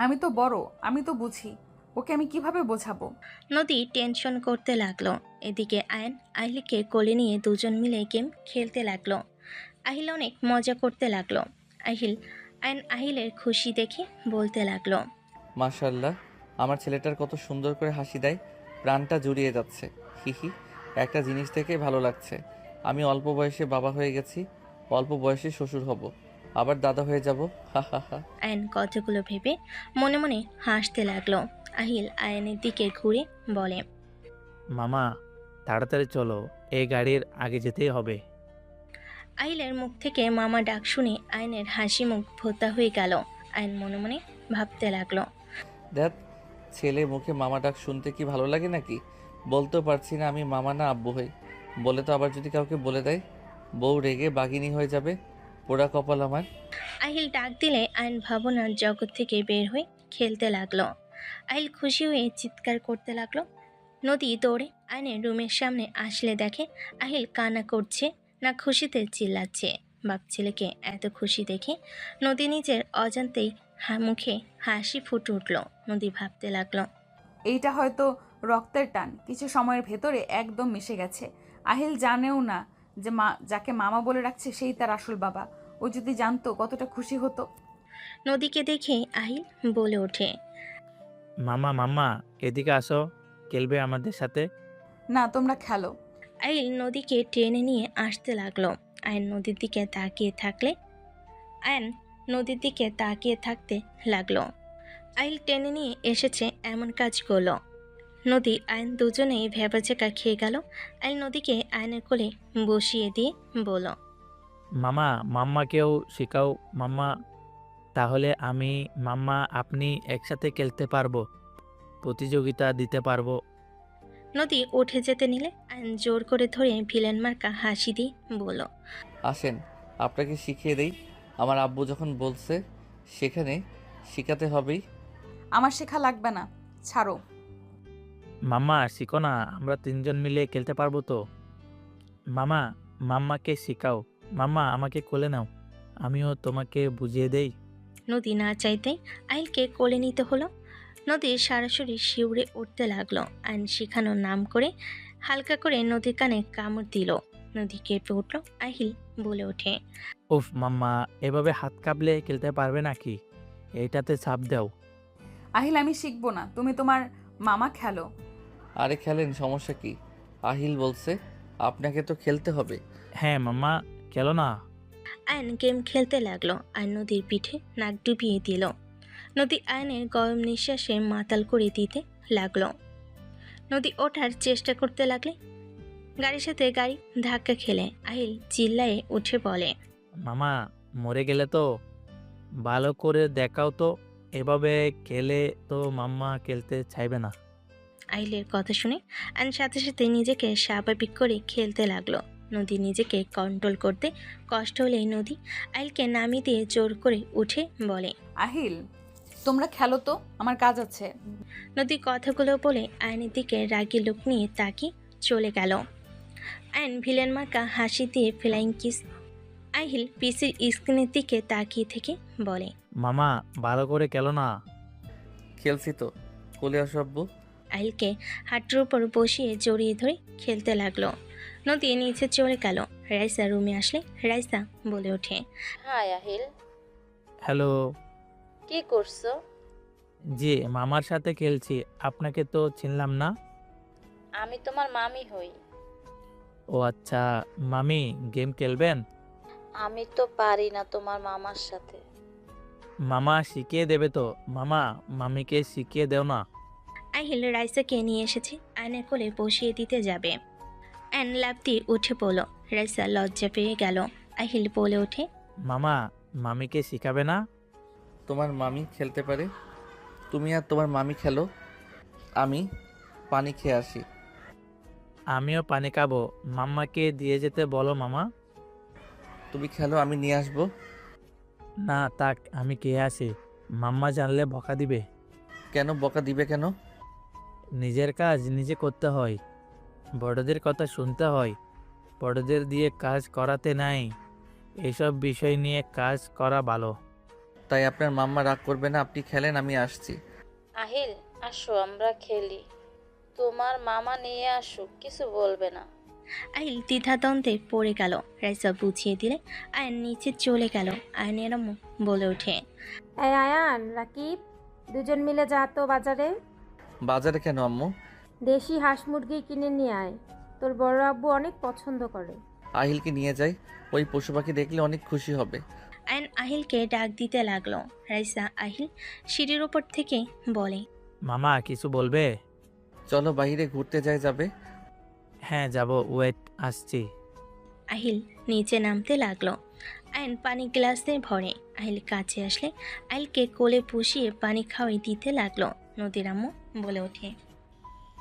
আমি তো বড়, আমি তো বুঝি। ওকে আমি কিভাবে বোঝাবো? নদী টেনশন করতে লাগলো। এদিকে আয়ন আহিলকে কোলে নিয়ে দুজন মিলে গেম খেলতে লাগলো। আহিল অনেক মজা করতে লাগলো। আহিলের খুশি দেখে বলতে লাগলো, মাশাল্লাহ, আমার ছেলেটার কত সুন্দর করে হাসি দেয়, প্রাণটা জুড়িয়ে যাচ্ছে। হিহি, একটা জিনিস থেকে ভালো লাগছে, আমি অল্প বয়সে বাবা হয়ে গেছি, অল্প বয়সে শ্বশুর হব, আবার দাদা হয়ে যাব। হা হা হা। আয়ন কথাগুলো ভেবে মনে মনে হাসতে লাগলো। আহিল আয়নের দিকে ঘুরে বলে, মামা তাড়াতাড়ি চলো, এই গাড়ির আগে যেতেই হবে। আহিলের মুখ থেকে মামা ডাক শুনে আয়নের হাসি মুখ ভোতা হয়ে গেল। আয়ন মনে মনে ভাবতে লাগলো, দেখ, ছেলে মুখে মামা ডাক শুনতে কি ভালো লাগে নাকি? বলতেও পারছি না আমি মামা না আব্বু হই। বলে তো আবার যদি কাউকে বলে দেয়, বউ রেগে বাঘিনী হয়ে যাবে। পোড়া কপাল আমার। আহিল ডাক দিলে আয়ন ভাবনার জগৎ থেকে বের হয়ে খেলতে লাগলো। আহিল খুশি হয়ে চিৎকার করতে লাগলো। নদী দৌড়ে আয়নের রুমের সামনে আসলে দেখে আহিল কান্না করছে, না খুশিতে চিল্লাচ্ছে। বাপ ছেলেকে এত খুশি দেখে নদী নিজের অজান্তেই মুখে হাসি ফুটে উঠল। নদী ভাবতে লাগলো, এইটা হয়তো রক্তের টান, কিছু সময়ের ভেতরে একদম মিশে গেছে। আহিল জানেও না যে যাকে মামা বলে রাখছে সেই তার আসল বাবা। ও যদি জানতো কতটা খুশি হতো। নদীকে দেখে আহিল বলে ওঠে, মামা মাম্মা এদিকে আসো, খেলবে আমাদের সাথে। না, তোমরা খেলো। আহিল নদীকে টেনে নিয়ে আসতে লাগলো। আয়ন নদীর দিকে তাকিয়ে থাকতে লাগলো। আহিল টেনে নিয়ে এসেছে এমন কাজ করলো। নদী আয়ন দুজনেই ভেবাচেকা খেয়ে গেল। আহিল নদীকে আয়নের কোলে বসিয়ে দিয়ে বলল, মামা মাম্মাকেও শেখাও মাম্মা, তাহলে আমি মাম্মা আপনি একসাথে খেলতে পারবো, প্রতিযোগিতা দিতে পারবো। নদী উঠে যেতে নিলে আয়ন জোর করে ধরে ভিলেন মার্কা হাসি দিয়ে বলল, আসেন, আপনাকে শিখিয়ে দেই। আমার আব্বু যখন বলছে সেখানে শিখাতে হবেই। আমার শেখা লাগবে না, ছাড়ো। মাম্মা শিখো না, আমরা তিনজন মিলে খেলতে পারবো তো। মামা মাম্মাকে শেখাও, মাম্মা আমাকে কোলে নাও, আমিও তোমাকে বুঝিয়ে দেই। নদী না চাইতেই আহিলকে কোলে নিতে হলো। নদীর সরাসরি শিউরে উঠতে লাগলো। আইন শিখানোর নাম করে হালকা করে নদীর কানে কামড় দিল। নদী কেঁপে উঠল। আহিল বলে ওঠে, উফ মাম্মা, এভাবে হাত কাঁপলে খেলতে পারবে নাকি? এইটাতে চাপ দাও। আহিল, আমি শিখবো না, তুমি তোমার মামা খেলো। আরে খেলেন, সমস্যা কি? আহিল বলছে আপনাকে তো খেলতে হবে। হ্যাঁ মাম্মা, খেলো না। আয়ন গেম খেলতে লাগলো। আয়ন নদীর পিঠে নাক ডুবিয়ে দিল। নদী আয়নের গরম নিঃশ্বাসে মাতাল করে দিতে লাগলো। নদী ওঠার চেষ্টা করতে লাগলে গাড়ির সাথে গাড়ি ধাক্কা খেলে আহিল চিল্লায়ে উঠে বলে, মামা মরে গেলে তো ভালো করে দেখাও তো, এভাবে খেলে তো মাম্মা খেলতে চাইবে না। আহিলের কথা শুনে আয়ন সাথে সাথে নিজেকে স্বাভাবিক করে খেলতে লাগলো। নদী নিজেকে কন্ট্রোল করতে কষ্ট হলেই নদী আহিলকে নামিয়ে দিয়ে জোর করে উঠে বলে, আহিল তোমরা খেলো তো, আমার কাজ আছে। নদী কথাগুলো বলে আয়নের দিকে রাগী লোক নিয়ে তাকিয়ে চলে গেল। আয়ন ভিলেন মার্কা হাসি দিয়ে ফ্লাইং কিস আহিল পিসির স্ক্রিনের দিকে তাকিয়ে থেকে বলে, মামা ভালো করে খেলো না। খেলছি তো, কোলে আসো আব্বু। আহিলকে হাঁটুর উপর বসিয়ে জড়িয়ে ধরে খেলতে লাগলো। নদী নিচে চলে গেল। রাইসা রুমে আসলে রাইসা বলে ওঠে, হাই আহিল, হ্যালো। কি করছো? জি মামার সাথে খেলছি, আপনাকে তো চিনলাম না। আমি তোমার মামি হই। ও আচ্ছা, মামি গেম খেলবেন? আমি তো পারি না তোমার মামার সাথে। মামা শিখিয়ে দেবে তো। মামা মামিকে শিখিয়ে দেও না। আহিল রাইসাকে নিয়ে এসেছে, আয়নের কোলে বসিয়ে দিতে যাবে। আয়ন লাফ দিয়ে উঠে পড়ল। রাইসা লজ্জা পেয়ে গেল। আহিল বলে ওঠে, মামা মামিকে শিখাবে না? তোমার মামি খেলতে পারে, তুমি আর তোমার মামি খেলো, আমি পানি খেয়ে আসি। আমিও পানি খাবো, মাম্মাকে দিয়ে যেতে বলো মামা। তুমি খেলো, আমি নিয়ে আসবো। না তাক, আমি খেয়ে আসি, মাম্মা জানলে বকা দিবে। কেন বকা দিবে কেন? নিজের কাজ নিজে করতে হয়, বড়দের কথা শুনতে হয়, বড়দের দিয়ে কাজ করাতে নাই। এইসব বিষয় নিয়ে কাজ করা ভালো। তাই আপনার মাম্মা রাগ করবে না, আপনি খেলেন, আমি আসছি। আহিল আসো আমরা খেলি, তোমার মামা নিয়ে আসুক, কিছু বলবে না। আহিল দ্বিধাদ্বন্দ্বে পড়ে গেল। রাইসা বুঝিয়ে দিলে আয়ন নিচে চলে গেল। আয়নের আম্মু বলে ওঠে, এই আয়ান, রাকিব, দুজন মিলে যা তো বাজারে। বাজারে কেন আম্মু? দেশি হাঁস মুরগি কিনে নিয়ে আয়, তোর বড় আব্বু অনেক পছন্দ করে। আহিলকে নিয়ে যাই, ওই পশু পাখি দেখলে অনেক খুশি হবে। আয়ন আহিলকে ডাক দিতে লাগলো। রাইসা আহিল সিঁড়ির উপর থেকে বলে, মামা কিছু বলবে? চলো বাইরে ঘুরতে যাবে। হ্যাঁ যাব, ওয়েট আসছি। আহিল নিচে নামতে লাগলো। আয়ন পানি গ্লাসে ভরে আহিল কাছে আসলে আহিলকে কোলে পুষিয়ে পানি খাওয়াই দিতে লাগলো। নদীর আম্মু বলে ওঠে,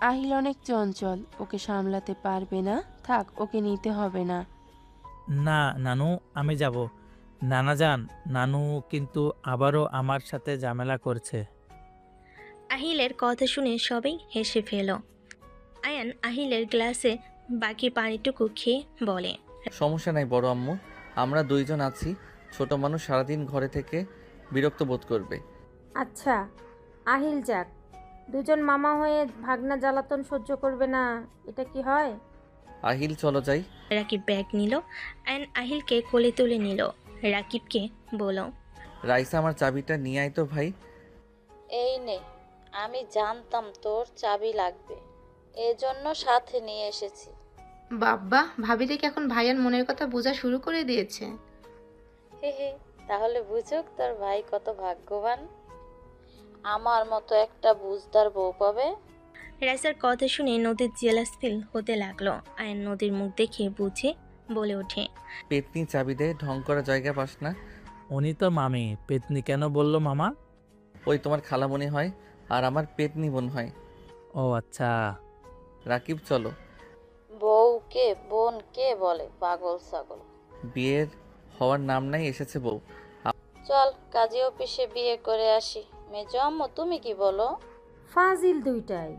আহিল অনেক চঞ্চল, ওকে সামলাতে পারবে না, থাক, ওকে নিতে হবে না। না নানু, আমি যাব। নানা যান, নানু কিন্তু আবারও আমার সাথে ঝামেলা করছে। আহিলের কথা শুনে সবাই হেসে ফেল। আয়ান আহিলের গ্লাসে বাকি পানিটুকু খেয়ে বলে, সমস্যা নাই বড় আম্মু, আমরা দুইজন আছি, ছোট মানুষ সারাদিন ঘরে থেকে বিরক্ত বোধ করবে। আচ্ছা, আহিল যাক, দুজন মামা হয়ে ভাগনা জ্বালাতন সহ্য করবে না, এটা কি হয়? আহিল চলো যাই। রাকিব ব্যাগ নিল। আয়ান আহিলকে কোলে তুলে নিল। রাকিবকে বলল, রাইসা আমার চাবিটা নিয়ে আয় তো ভাই। এই নে, আমি জানতাম তোর চাবি লাগবে, এজন্য সাথে নিয়ে এসেছি। বাব্বা, ভাবি দেখি এখন ভাইয়ার মনের কথা বোঝা শুরু করে দিয়েছে। হে হে, তাহলে বুঝুক তোর ভাই কত ভাগ্যবান, আমার মতো একটা বুঝদার বউ পাবে। রাইসার কথা শুনে নদীর জেলাস ফিল হতে লাগলো। আয়ান নদীর মুখ দেখে বুঝে বলে ওঠে, পেতনি চাবি দে, ঢং করা জায়গা পাস না। উনি তো মামি, পেতনি কেন বললো মামা? ওই তোমার খালামণি হয় আর আমার পেতনি বোন হয়। ও আচ্ছা। রাকিব চলো। বউকে বোন কে বলে, পাগল ছাগল। বিয়ের হওয়ার নাম নাই, এসেছে বউ। চল কাজী অফিসে বিয়ে করে আসি। মেজো আম্মু তুমি কি বলো? ফাজিল দুইটাই,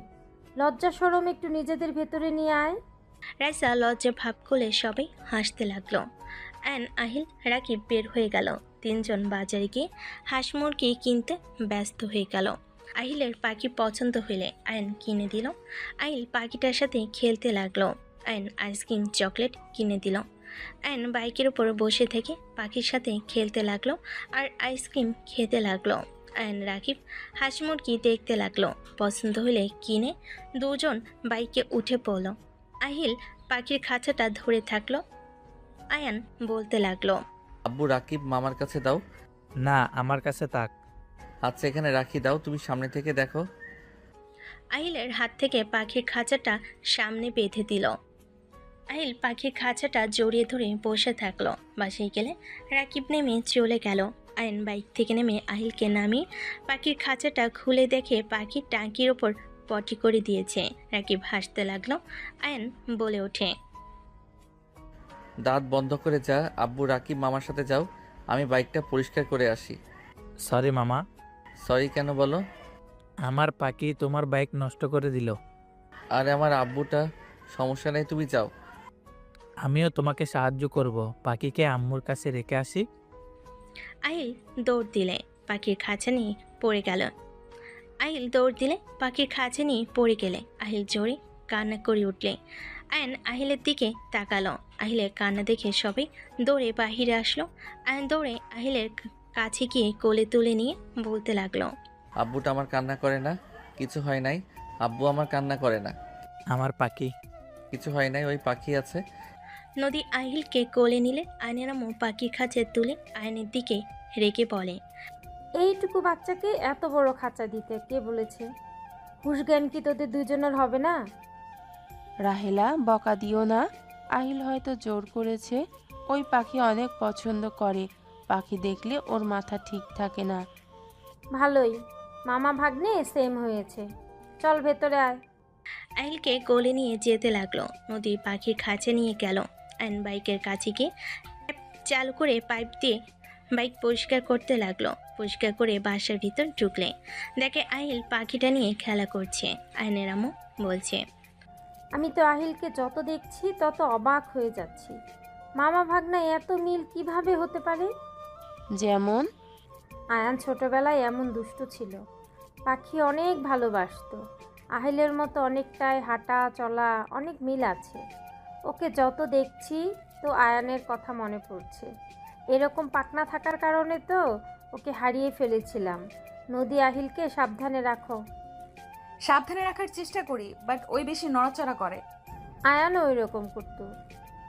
লজ্জা শরম একটু নিজেদের ভেতরে নিয়ে আয়। রাইসা লজ্জা ভাব করলে সবাই হাসতে লাগলো। আয়ান আহিল রাকিব বের হয়ে গেল। তিনজন বাজারে গিয়ে হাঁস মুরগি কিনতে ব্যস্ত হয়ে গেল। আহিলের পাখি পছন্দ হইলে আয়ন কিনে দিল। আহিল পাখিটার সাথে খেলতে লাগলো। আয়ন আইসক্রিম চকলেট কিনে দিল। আয়ন বাইকের উপর বসে থেকে পাখির সাথে খেলতে লাগলো আর আইসক্রিম খেতে লাগলো। আয়ন রাকিব হাঁস মুরগি দেখতে লাগলো। পছন্দ হলে কিনে দুজন বাইকে উঠে পড়ল। আহিল পাখির খাঁচাটা ধরে থাকলো। আয়ান বলতে লাগলো, আব্বু রাকিব মামার কাছে দাও। না আমার কাছে তাক। আচ্ছা এখানে রাখি, দাও, তুমি সামনে থেকে দেখো। আহিলের হাত থেকে পাখির খাঁচাটা সামনে বেঁধে দিল। আহিল পাখির খাঁচাটা জড়িয়ে ধরে বসে থাকলো। বাসায় গেলে রাকিব নেমে চলে গেল। আয়ন বাইক থেকে নেমে আহিলকে নামিয়ে পাখির খাঁচাটা খুলে দেখে পাখির টাঙ্কির ওপর পটি করে দিয়েছে। রাকিব হাসতে লাগলো। আয়ন বলে ওঠে, দাঁত বন্ধ করে যা। আব্বু রাকিব মামার সাথে যাও, আমি বাইকটা পরিষ্কার করে আসি। সরি মামা, সরি কেন বলো? আমার পাখি তোমার বাইক নষ্ট করে দিল। আর আমার আব্বুটা, সমস্যা নেই, তুমি যাও। আমিও তোমাকে সাহায্য করব, পাখিকে আম্মুর কাছে রেখে আসি। আহিল দৌড় দিলে পাখির খাঁচা নিয়ে পড়ে গেল। আহিল দৌড় দিলে পাখির খাঁচা নিয়ে পড়ে গেলে আহিল জোরে কান্না করে উঠলে। আয়ন আহিলের দিকে তাকালো। আহিলের কান্না দেখে সবাই দৌড়ে বাহিরে আসলো। আয়ন দৌড়ে আহিলের কাছে গিয়ে কোলে তুলে নিয়ে বলতে লাগলো, আব্বুটা আমার কান্না করে না, কিছু হয় নাই। আব্বু আমার কান্না করে না, আমার পাখি। কিছু হয় নাই, ওই পাখি আছে। নদী আহিলকে কোলে নিলে আয়নের আম্মু পাখির খাঁচা তুলে আয়নের দিকে রেগে বলে, এইটুকু বাচ্চাকে এত বড় খাঁচা দিতে কে বলেছে? হুশ জ্ঞান কি তোদের দুজনের হবে না? রাহেলা, বকা দিও না। আহিল হয়তো জোর করেছে। ওই পাখি অনেক পছন্দ করে। পাখি দেখলে ওর মাথা ঠিক থাকে না। ভালোই, মামা ভাগ্নে সেম হয়েছে। চল ভেতরে আয়। আহিলকে কোলে নিয়ে যেতে লাগলো। নদী পাখির খাঁচা নিয়ে গেল। আয়ন বাইকের কাছে গিয়ে ট্যাপ চালু করে পাইপ দিয়ে বাইক পরিষ্কার করতে লাগলো। পরিষ্কার করে বাসার ভিতর ঢুকলে দেখে আহিল পাখিটা নিয়ে খেলা করছে। আয়নের আম্মু বলছে, আমি তো আহিলকে যত দেখছি তত অবাক হয়ে যাচ্ছি। মামা ভাগ্নায় এত মিল কিভাবে হতে পারে? যেমন? আয়ান ছোটবেলায় এমন দুষ্ট ছিল, পাখি অনেক ভালোবাসতো। আহিলের মতো অনেকটাই হাঁটা চলা, অনেক মিল আছে। ওকে যত দেখছি তো আয়ানের কথা মনে পড়ছে। এরকম পাকনা থাকার কারণে তো ওকে হারিয়ে ফেলেছিলাম। নদী, আহিলকে সাবধানে রাখো। সাবধানে রাখার চেষ্টা করি, বাট ওই বেশি নড়াচড়া করে। আয়ানও ওই রকম করতো।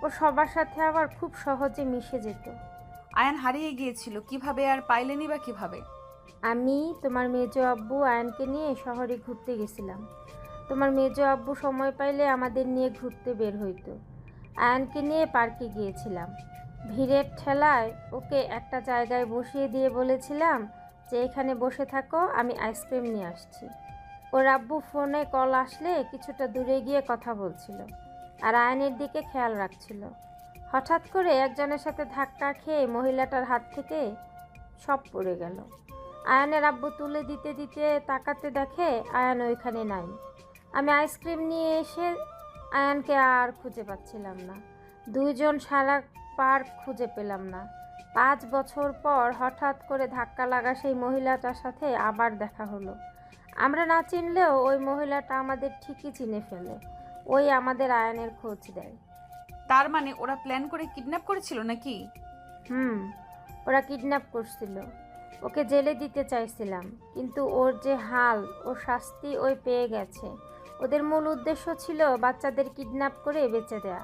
ও সবার সাথে আবার খুব সহজে মিশে যেত। আয়ান হারিয়ে গিয়েছিল, কিভাবে আর পাইলেনি বা কিভাবে? আমি তোমার মেজো আব্বু আয়ানকে নিয়ে শহরে ঘুরতে গেছিলাম। তোমার মেজো আব্বু সময় পাইলে আমাদের নিয়ে ঘুরতে বের হইতো। আয়ানকে নিয়ে পার্কে গিয়েছিলাম। ভিড়ের ঠেলায় ওকে একটা জায়গায় বসিয়ে দিয়ে বলেছিলাম যে এখানে বসে থাকো, আমি আইসক্রিম নিয়ে আসছি। ওর আব্বু ফোনে কল আসলে কিছুটা দূরে গিয়ে কথা বলছিল আর আয়ানের দিকে খেয়াল রাখছিল। হঠাৎ করে একজনের সাথে ধাক্কা খেয়ে মহিলাটার হাত থেকে সব পড়ে গেল। আয়ানের আব্বু তুলে দিতে দিতে তাকাতে দেখে আয়ান ওইখানে নাই। আমি আইসক্রিম নিয়ে এসে আয়ানকে আর খুঁজে পাচ্ছিলাম না। দুইজন সারা পার্ক খুঁজে পেলাম না। 5 বছর পর হঠাৎ করে ধাক্কা লাগা সেই মহিলাটার সাথে আবার দেখা হলো। আমরা না চিনলেও ওই মহিলাটা আমাদের ঠিকই চিনে ফেলে। ওই আমাদের আয়ানের খোঁজ দেয়। তার মানে ওরা প্ল্যান করে কিডন্যাপ করেছিল নাকি? ওরা কিডন্যাপ করছিল। ওকে জেলে দিতে চাইছিলাম, কিন্তু ওর যে হাল, ওর শাস্তি ওই পেয়ে গেছে। ওদের মূল উদ্দেশ্য ছিল বাচ্চাদের কিডন্যাপ করে বেচে দেয়া।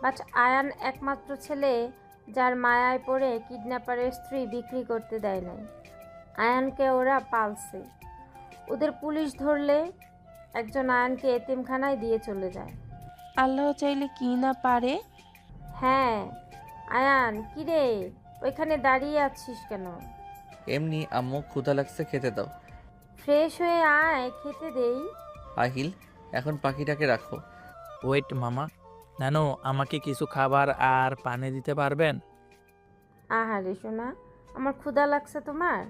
বাট আয়ান একমাত্র ছেলে, যার মায়ায় পড়ে কিডন্যাপারের স্ত্রী বিক্রি করতে দেয় নাই। আয়ানকে ওরা পালছে। ওদের পুলিশ ধরলে একজন আয়ানকে এতিমখানায় দিয়ে চলে যায়। আল্লাহ চাইলে কি না পারে। হ্যাঁ, আয়ান কিরে ওইখানে দাঁড়িয়ে আছিস কেন? এমনি আম্মু, ক্ষুধা লাগছে, খেতে দাও। ফ্রেশ হয়ে আয়, খেতে দেই। আহিল, এখন পাখিটাকে রাখো। ওয়েট মামা, নানু আমাকে কিছু খাবার আর পানি দিতে পারবেন? আহারে সোনা, আমার ক্ষুধা লাগছে তোমার?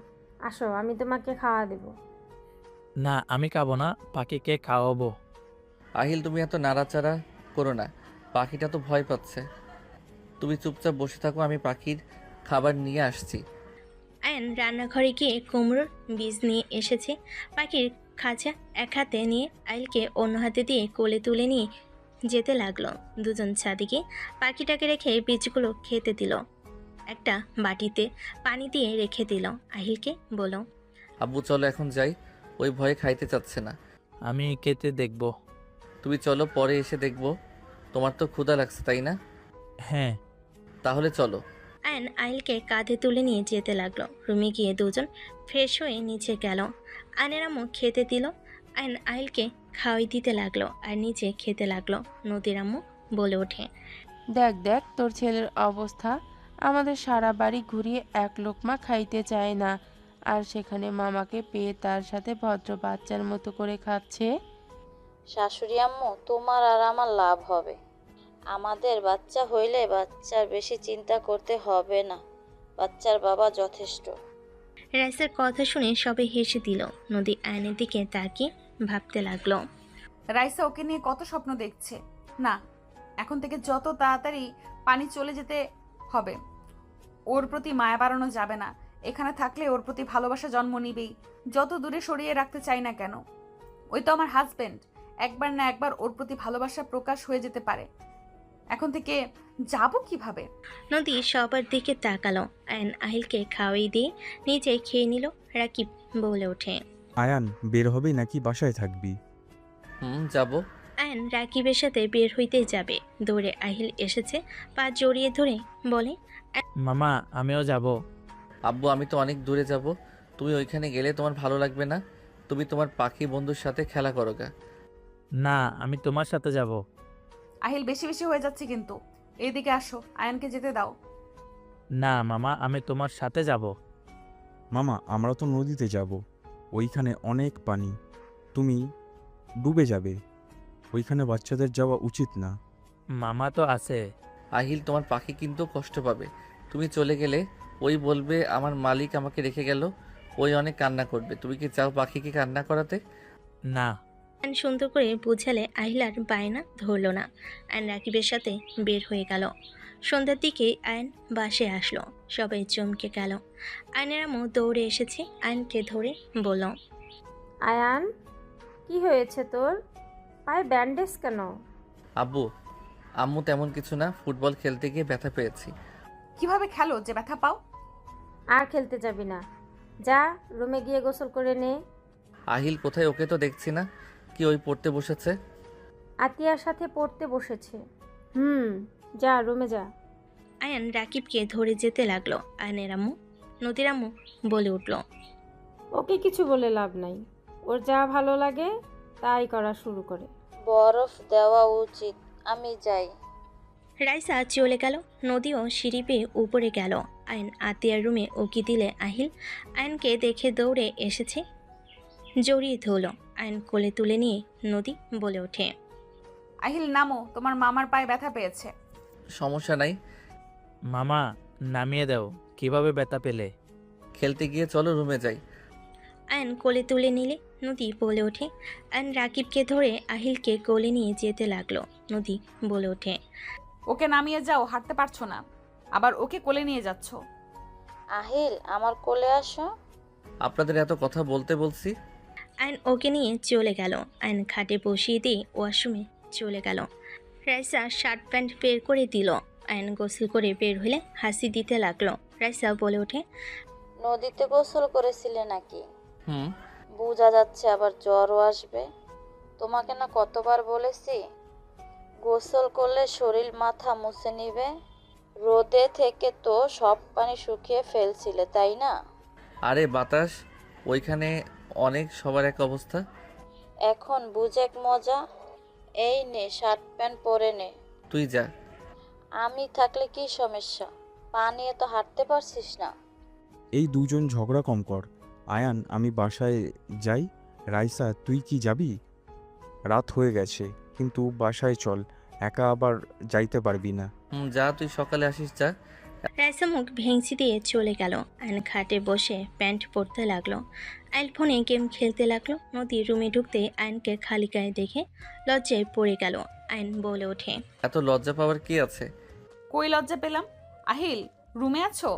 আসো, আমি তোমাকে খাওয়া দেব। না, আমি খাবো না, পাখিকে খাওয়াবো। আহিল, তুমি এত নাড়াচাড়া করো না, পাখিটা তো ভয় পাচ্ছে। তুমি চুপচাপ বসে থাকো, আমি পাখির খাবার নিয়ে আসছি। আয়ন রান্নাঘরে গিয়ে কুমড়োর বীজ নিয়ে এসেছে। পাখির খাঁচা এক হাতে নিয়ে আইলকে অন্য হাতে দিয়ে কোলে তুলে নিয়ে যেতে লাগলো। দুজন ছাদে গিয়ে পাখিটাকে রেখে বীজগুলো খেতে দিল। একটা বাটিতে পানি দিয়ে রেখে দিল। আহিলকে বলো, আব্বু চলো এখন যাই, ওই ভয়ে খাইতে চাচ্ছে না। আমি খেতে দেখবো। তুমি চলো, পরে এসে দেখবো। তোমার তো ক্ষুধা লাগছে তাই না? হ্যাঁ। তাহলে চলো। আয়ন আহিলকে কাঁধে তুলে নিয়ে যেতে লাগলো। রুমে গিয়ে দুজন ফ্রেশ হয়ে নিচে গেল। আয়নের আম্মু খেতে দিল। আয়ন আহিলকে খাওয়াই দিতে লাগলো আর নিচে খেতে লাগলো। নদীর আম্মু বলে ওঠে। দেখ দেখ তোর ছেলের অবস্থা, আমাদের সারা বাড়ি ঘুরিয়ে এক লোকমা খাইতে চায় না, আর সেখানে মামাকে পেয়ে তার সাথে ভদ্র বাচ্চার মতো করে খাচ্ছে। শাশুড়ি আম্মু, তোমার আর আমার লাভ হবে। আমাদের বাচ্চা হইলে বাচ্চার বেশি চিন্তা করতে হবে না, বাচ্চার বাবা যথেষ্ট। রাইসার কথা শুনে সবাই হেসে দিল। নদী আয়নের দিকে তাকিয়ে ভাবতে লাগলো। রাইসা ওকে নিয়ে কত স্বপ্ন দেখছে। না, এখন থেকে যত তাড়াতাড়ি পানি চলে যেতে হবে। ওর প্রতি মায়া বাড়ানো যাবে না। এখানে থাকলে ওর প্রতি ভালোবাসা জন্ম নিবেই, যত দূরে সরিয়ে রাখতে চাই না কেন। ওই তো আমার হাজবেন্ড, একবার না একবার ওর প্রতি ভালোবাসা প্রকাশ হয়ে যেতে পারে। এখন থেকে যাব কিভাবে? নদী সবার দিকে তাকালো। আয়ন আহিলকে খাওয়াই দিয়ে নিজে খেয়ে নিল। রাকিব বলে ওঠে। আয়ান, বের হবি নাকি বাসায় থাকবি? যাব। আয়ন রাকিবের সাথে বের হইতে যাবে, দৌড়ে আহিল এসেছে, পা জড়িয়ে ধরে বলে। মামা আমিও যাব। আব্বু, আমি তো অনেক দূরে যাব। তুমি ওইখানে গেলে তোমার ভালো লাগবে না। তুমি তোমার পাখি বন্ধুর সাথে খেলা করো গা। না, আমি তোমার সাথে যাব। আহিল, বেশি বেশি হয়ে যাচ্ছে কিন্তু। এইদিকে আসো, আয়নকে যেতে দাও। না মামা, আমি তোমার সাথে যাব। মামা, আমরা তো নদীতে যাব, ওইখানে অনেক পানি, তুমি ডুবে যাবে, ওইখানে বাচ্চাদের যাওয়া উচিত না। মামা তো আছে। আহিল, তোমার পাখি কিন্তু কষ্ট পাবে। তুমি চলে গেলে ওই বলবে আমার মালিক আমাকে রেখে গেল। ওই অনেক কান্না করবে। তুমি কি চাও পাখিকে কান্না করাতে? না। আয়ন সুন্দর করে বুঝালে আহিলার বায়না ধরল না। আয়ন রাকিবের সাথে বের হয়ে গেল। সন্ধ্যার দিকে আয়ন বাসে আসলো। সবাই চমকে গেল। আয়নের আম্মু দৌড়ে এসেছে, আয়নকে ধরে বলল। আয়ান, কি হয়েছে তোর? পায়ে ব্যান্ডেজ কেন? আব্বু, আম্মু তেমন কিছু না, ফুটবল খেলতে গিয়ে ব্যথা পেয়েছি। কিভাবে খেলো যে ব্যথা পাও? আর খেলতে যাবি না, যা রুমে গিয়ে গোসল করে নে। আহিল কোথায়? ওকে তো দেখছি না। কি ওই পড়তে বসেছে? আতিয়ার সাথে পড়তে বসেছে। যা রুমে যা। আয়ন রাকিবকে ধরে যেতে লাগলো। আয়নের আম্মু, নদীর আম্মু বলে উঠল। ওকে কিছু বলে লাভ নাই, ওর যা ভালো লাগে তাই করা শুরু করে। বরফ দেওয়া উচিত, আমি যাই। রাইসা চলে গেল। নদীও সিঁড়ি বেয়ে উপরে গেল। আয়ন আতিয়ার রুমে উকি দিলে আহিল আয়নকে দেখে দৌড়ে এসেছে, জড়িয়ে ধরল। আয়ন কোলে তুলে নিয়ে নদী বলে ওঠে। আহিল নামো, তোমার মামার পায়ে ব্যথা পেয়েছে। সমস্যা নাই, মামা নামিয়ে দাও। কিভাবে ব্যথা পেলে? খেলতে গিয়ে চলো রুমে যাই। আয়ন কোলে তুলে নিলে নদী বলে ওঠে। আয়ন রাকিবকে ধরে আহিলকে কোলে নিয়ে যেতে লাগলো। নদী বলে ওঠে। ওকে নামিয়ে যাও, হাঁটতে পারছো না, আবার ওকে কোলে নিয়ে যাচ্ছ। আহিল, আমার কোলে আসো। আপনাদের এত কথা বলতে বলছি। আয়ন ওকে নিয়ে চলে গেল। আয়ন খাটে বসিয়ে দিয়ে ওয়াশরুমে চলে গেল। রাইসা শার্ট প্যান্ট বের করে দিল। আয়ন গোসল করে বের হলে হাসি দিতে লাগলো। রাইসা বলে ওঠে। নদীতে গোসল করেছিলে নাকি? হুম। বোঝা যাচ্ছে আবার জ্বরও আসবে। তোমাকে না কতবার বলেছি গোসল করলে শরীর মাথা মুছে নিবে। রোদে থেকে তো সব পানি শুকিয়ে ফেলছিলে, তাই না? আরে বাতাস, ওইখানে অনেক সবার এক অবস্থা। এখন বুঝ এক মজা। এই নে শার্ট প্যান্ট পরে নে। তুই যা। আমি থাকলে কি সমস্যা? পানি তো হাঁটতে পারছিস না। এই দুজন ঝগড়া কম কর। আয়ান, আমি বাসায় যাই। রাইসা, তুই কি যাবি? রাত হয়ে গেছে, কিন্তু বাসায় চল, একা আবার যাইতে পারবি না। যা, তুই সকালে আসিস যা। রাইসা মুখ ভেঙচি দিয়ে চলে গেল। আয়ন খাটে বসে প্যান্ট পরতে লাগলো। আইল ফোনে গেম খেলতে লাগলো। নদী রুমে ঢুকতে আয়নকে খালি গায়ে দেখে লজ্জায় পড়ে গেল। আয়ন বলে ওঠে। এত লজ্জা পাওয়ার কি আছে? কই লজ্জা পেলাম? আহিল, রুমে আছো?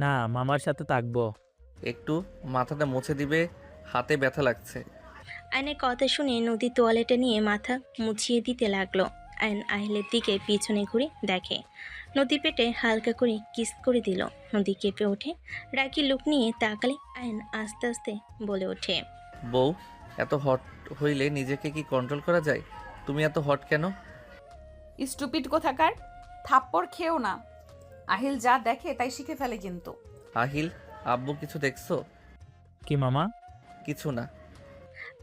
না, মামার সাথে থাকবো। একটু মাথাটা মুছে দিবে, হাতে ব্যথা লাগছে। আয়নের কথা শুনে নদী তোয়ালেটা নিয়ে মাথা মুছিয়ে দিতে লাগলো। আয়ন আহিলের দিকে পিছনে ঘুরে দেখে নদী পেটে হালকা করে কিস করে দিল। নদী কেঁপে ওঠে। রাগি লুক নিয়ে তাকালে আয়ন আস্তে আস্তে বলে ওঠে। বউ, এত হট হইলে নিজেকে কি কন্ট্রোল করা যায়? তুমি এত হট কেন? স্টুপিড কোথাকার, থাপ্পড় খেও না। আহিল যা দেখে তাই শিখে ফেলে কিন্তু। আহিল, আব্বু কিছু দেখছো? কি মামা? কিছু না।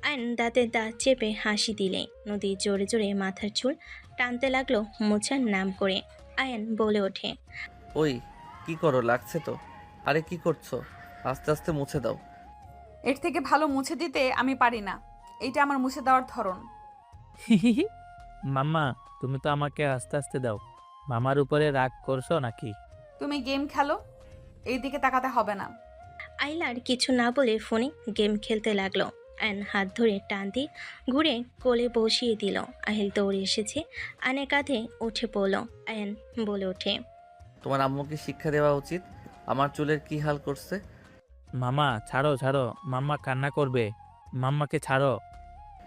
আয়ন দাঁতে দাঁত চেপে হাসি দিলে। নদী জোরে জোরে মাথার চুল টানতে লাগলো মোছার নাম করে। আয়ান বলে ওঠে, ওই কি করো, লাগছে তো। আরে কি করছো? আস্তে আস্তে মুছে দাও। এর থেকে ভালো মুছে দিতে আমি পারি না। এইটা আমার মুছে দেওয়ার ধরন। মাম্মা, তুমি তো আমাকে আস্তে আস্তে দাও। মামার উপরে রাগ করছো নাকি? তুমি গেম খেলো, এই দিকে তাকাতে হবে না। আইলার কিছু না বলে ফোনে গেম খেলতে লাগলো। আয়ন হাত ধরে টান দিয়ে ঘুরে কোলে বসিয়ে দিল। আহিল দৌড়ে এসেছে, আয়নের কাঁধে উঠে পড়ল। আয়ন বলে ওঠে, তোমার আম্মুকে শিক্ষা দেওয়া উচিত। আমার চুলের কি হাল করছে। মামা ছাড়ো ছাড়ো, মাম্মা কান্না করবে। মাম্মাকে ছাড়ো।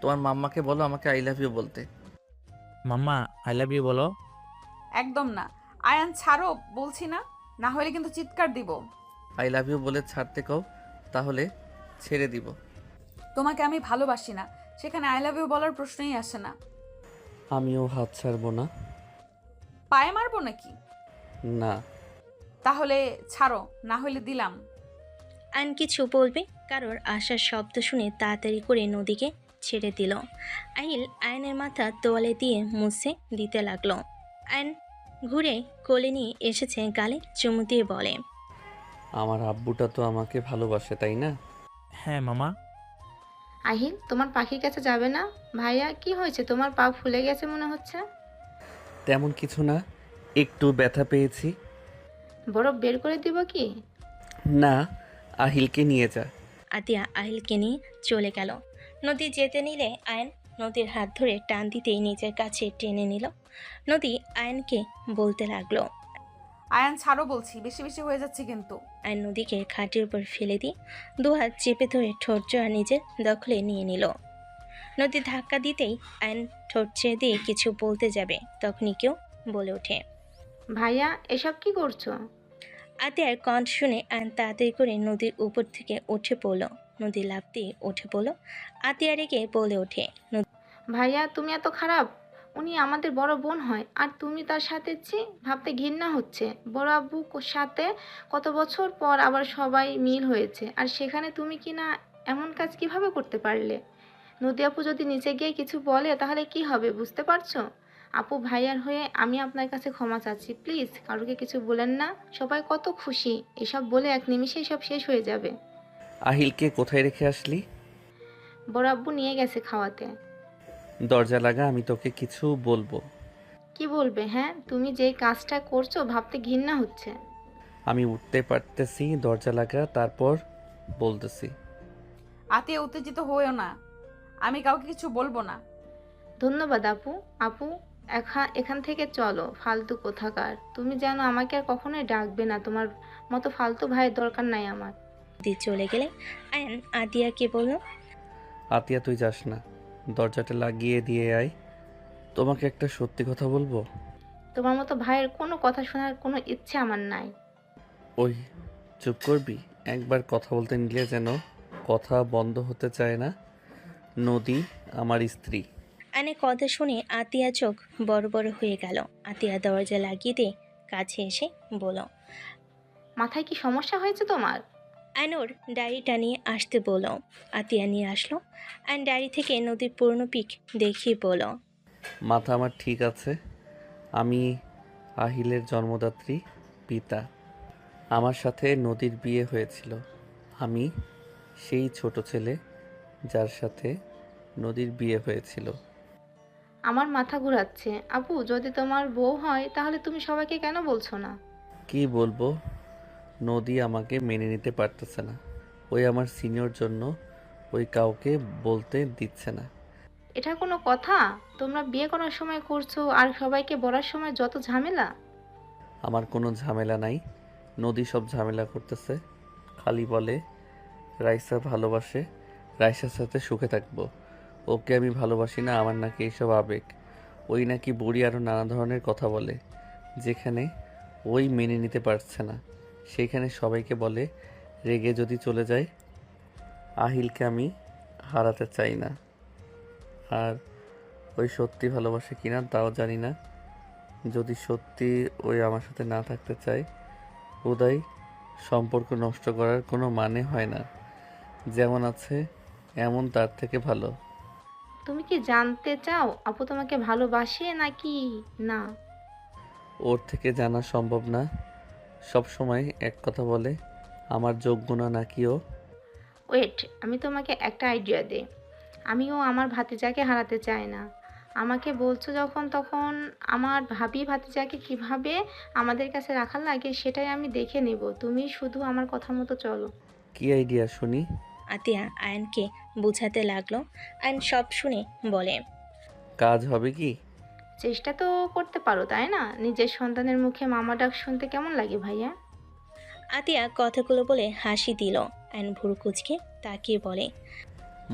তোমার মাম্মাকে বলো আমাকে আই লাভ ইউ বলতে। মাম্মা আই লাভ ইউ বলো। একদম না। আয়ান ছাড়ো বলছি না, না হলে কিন্তু চিৎকার দিব। আই লাভ ইউ বলে ছাড়তে কও, তাহলে ছেড়ে দিব। তোমাকে আমি ভালোবাসি না, সেখানে আই লাভ ইউ বলার প্রশ্নই আসে না। আমিও হাত ছাড়বো না। পায়ে মারবো নাকি? না। তাহলে ছাড়ো, না হলে দিলাম। আয়ন কিছু বলবে, কারোর আসার শব্দ শুনে তাড়াতাড়ি করে নদীকে ছেড়ে দিল। আহিল আয়নের মাথা তোয়ালে দিয়ে মুছে দিতে লাগলো। আয়ন ঘুরে কোলে নিয়ে এসেছে, গালে চুমু দিয়ে বলে, আমার আব্বুটা তো আমাকে ভালোবাসে, তাই না? হ্যাঁ মামা। আহিল, তোমার পাখির কাছে যাবে না? ভাইয়া, কি হয়েছে? তোমার পা ফুলে গেছে মনে হচ্ছে। তেমন কিছু না, একটু ব্যথা পেয়েছি। বরফ বের করে দিব কি? না, আহিলকে নিয়ে যা। আতিয়া আহিলকে নিয়ে চলে গেল। নদী যেতে নিলে আয়ন নদীর হাত ধরে টান দিতেই নিজের কাছে টেনে নিল। নদী আয়নকে বলতে লাগলো, আয়ান ছাড়ো বলছি, বেশি বেশি হয়ে যাচ্ছে কিন্তু। আয়ন নদীকে খাটের উপর ফেলে দিয়ে দুহাত চেপে ধরে ঠোঁট জোড়া নিজের দখলে নিয়ে নিল। নদী ধাক্কা দিতেই আয়ন ঠোঁট ছেড়ে দিয়ে কিছু বলতে যাবে, তখনই কেউ বলে ওঠে, ভাইয়া, এসব কি করছো? আতিয়ার কণ্ঠ শুনে আয়ন তাড়াতাড়ি করে নদীর উপর থেকে উঠে পড়ল। নদী লাফ দিয়ে উঠে পড়ল। আতিয়া রেগে বলে ওঠে, ভাইয়া, তুমি এত খারাপ? উনি আমাদের বড় বোন হয়, আর তুমি তার সাথে ভাবতে ঘৃণা হচ্ছে। বড় আব্বু সাথে কত বছর পর আবার সবাই মিল হয়েছে, আর সেখানে তুমি কি না এমন কাজ কিভাবে করতে পারলে? নদী আপু যদি নিচে গিয়ে কিছু বলে তাহলে কি হবে, বুঝতে পারছো? আপু, ভাইয়ার হয়ে আমি আপনার কাছে ক্ষমা চাচ্ছি। প্লিজ কারোকে কিছু বলেন না। সবাই কত খুশি, এসব বলে এক নিমিষেই সব শেষ হয়ে যাবে। আহিলকে কোথায় রেখে আসলি? বড় আব্বু নিয়ে গেছে খাওয়াতে। দরজা লাগা, আমি তোকে কিছু বলবো। কি বলবে? হ্যাঁ, তুমি যে কাজটা করছো ভাবতে ঘৃণা হচ্ছে। আমি উঠতে পারতেছি, দরজা লাগা, তারপর বলতেছি। আতিয়া উত্তেজিত হয়েও না, আমি কাউকে কিছু বলবো না। ধন্যবাদ আপু। আপু, এখান থেকে চলো, ফালতু কোথাকার। তুমি যেন আমাকে আর কখনোই ডাকবে না। তোমার মতো ফালতু ভাইয়ের দরকার নাই আমার। নদী চলে গেলে আয়ন আতিয়াকে বলল, আতিয়া তুই যাস না, দরজাটা লাগিয়ে দিয়ে আয়। তোমাকে একটা সত্যি কথা বলবো। তোমার মতো ভাইয়ের কোনো কথা শোনার কোনো ইচ্ছে আমার নাই। ওই চুপ করবি? একবার কথা বলতে নিলে যেন কথা বন্ধ হতে চায় না। নদী আমার স্ত্রী। আয়নের কথা শুনে আতিয়া চোখ বড় বড় হয়ে গেল। আতিয়া দরজা লাগিয়ে দিয়ে কাছে এসে বলল, মাথায় কি সমস্যা হয়েছে তোমার? আয়নোর ডায়েরিটা নিয়ে আসতে বলো। আতিয়া নিয়ে আসলো। আয়ন ডায়েরি থেকে নদীর পুরনো পিক দেখিয়ে বলল, মাথা আমার ঠিক আছে। আমি আহিলের জন্মদাত্রী পিতা। আমার সাথে নদীর বিয়ে হয়েছিল। আমি সেই ছোট ছেলে যার সাথে নদীর বিয়ে হয়েছিল। আমার মাথা ঘুরাচ্ছে। আপু, যদি তোমার বউ হয় তাহলে তুমি সবাইকে কেন বলছো না? কি বলবো? নদী আমাকে মেনে নিতে পারতেছে না। ওই আমার সিনিয়র জন্য ওই কাউকে বলতে দিচ্ছে না। এটা কোনো কথা? তোমরা বিয়ে করার সময় করছো আর সবাইকে বলার সময় যত ঝামেলা। আমার কোনো ঝামেলা নাই, নদী সব ঝামেলা করতেছে। খালি বলে রাইসা ভালোবাসে, রাইসার সাথে সুখে থাকবো। ওকে আমি ভালোবাসি না, আমার নাকি এইসব আবেগ। ওই নাকি বুড়ি আরও নানা ধরনের কথা বলে, যেখানে ওই মেনে নিতে পারছে না সেইখানে সবাইকে বলে রেগে যদি চলে যায়। আহিলকে আমি হারাতে চাই না। আর ওই সত্যি ভালোবাসে কিনা তাও জানি না। যদি সত্যি ওই আমার সাথে না থাকতে চায়, উদয় সম্পর্ক নষ্ট করার কোনো মানে হয় না। যেমন আছে এমন তার থেকে ভালো। তুমি কি জানতে চাও আপু তোমাকে ভালোবাসে নাকি না? ওর থেকে জানা সম্ভব না। সব সময় এক কথা বলে, আমার যোগ্য না নাকি ও। ওয়েট, আমি তোমাকে একটা আইডিয়া দিই। আমিও আমার ভাতিজাকে হারাতে চাই না। আমাকে বলছো যখন, তখন আমার ভাবি ভাতিজাকে কিভাবে আমাদের কাছে রাখার লাগে সেটাই আমি দেখে নেব। তুমি শুধু আমার কথা মতো চলো। কি আইডিয়া শুনি? আতিয়া আয়নকে বোঝাতে লাগলো। আয়ন সব শুনে বলে, কাজ হবে কি? চেষ্টা তো করতে পারো, তাই না? নিজের সন্তানের মুখে মামা ডাক শুনতে কেমন লাগে ভাইয়া? আতিয়া কথাগুলো বলে হাসি দিল। আয়ন ভুরু কুচকে তাকিয়ে বলে,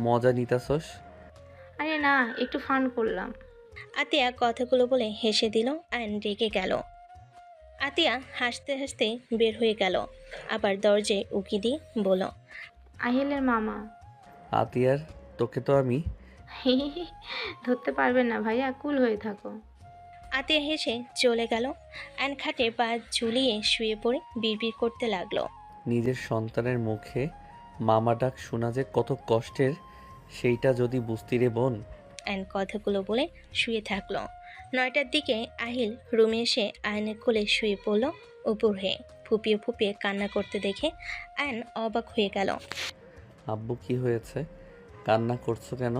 মজা নিতাছস? আরে না, একটু ফান করলাম। আতিয়া কথাগুলো বলে হেসে দিল। আয়ন রেগে গেল। আতিয়া হাসতে হাসতে বের হয়ে গেল। আবার দরজায় উকি দিয়ে বলল, আহিলের মামা। আতিয়ার, তোকে তো আমি। ধরতে পারবেন না ভাইয়া, কুল হয়ে থাকো। আতিয়া হেসে চলে গেল। আয়ন খাটে পা ঝুলিয়ে শুয়ে পড়ে বিড়বিড় করতে লাগলো। নিজের সন্তানের মুখে মামা ডাক শোনা যে কত কষ্টের, সেইটা যদি বুঝতি রে বোন। আয়ন কথাগুলো বলে শুয়ে থাকলো। 9টার দিকে আহিল রুমে এসে আয়নের কোলে শুয়ে পড়ল উপর হয়ে। ফুপিয়ে ফুপিয়ে কান্না করতে দেখে আয়ন অবাক হয়ে গেল। আব্বু কি হয়েছে? কান্না করছো কেন?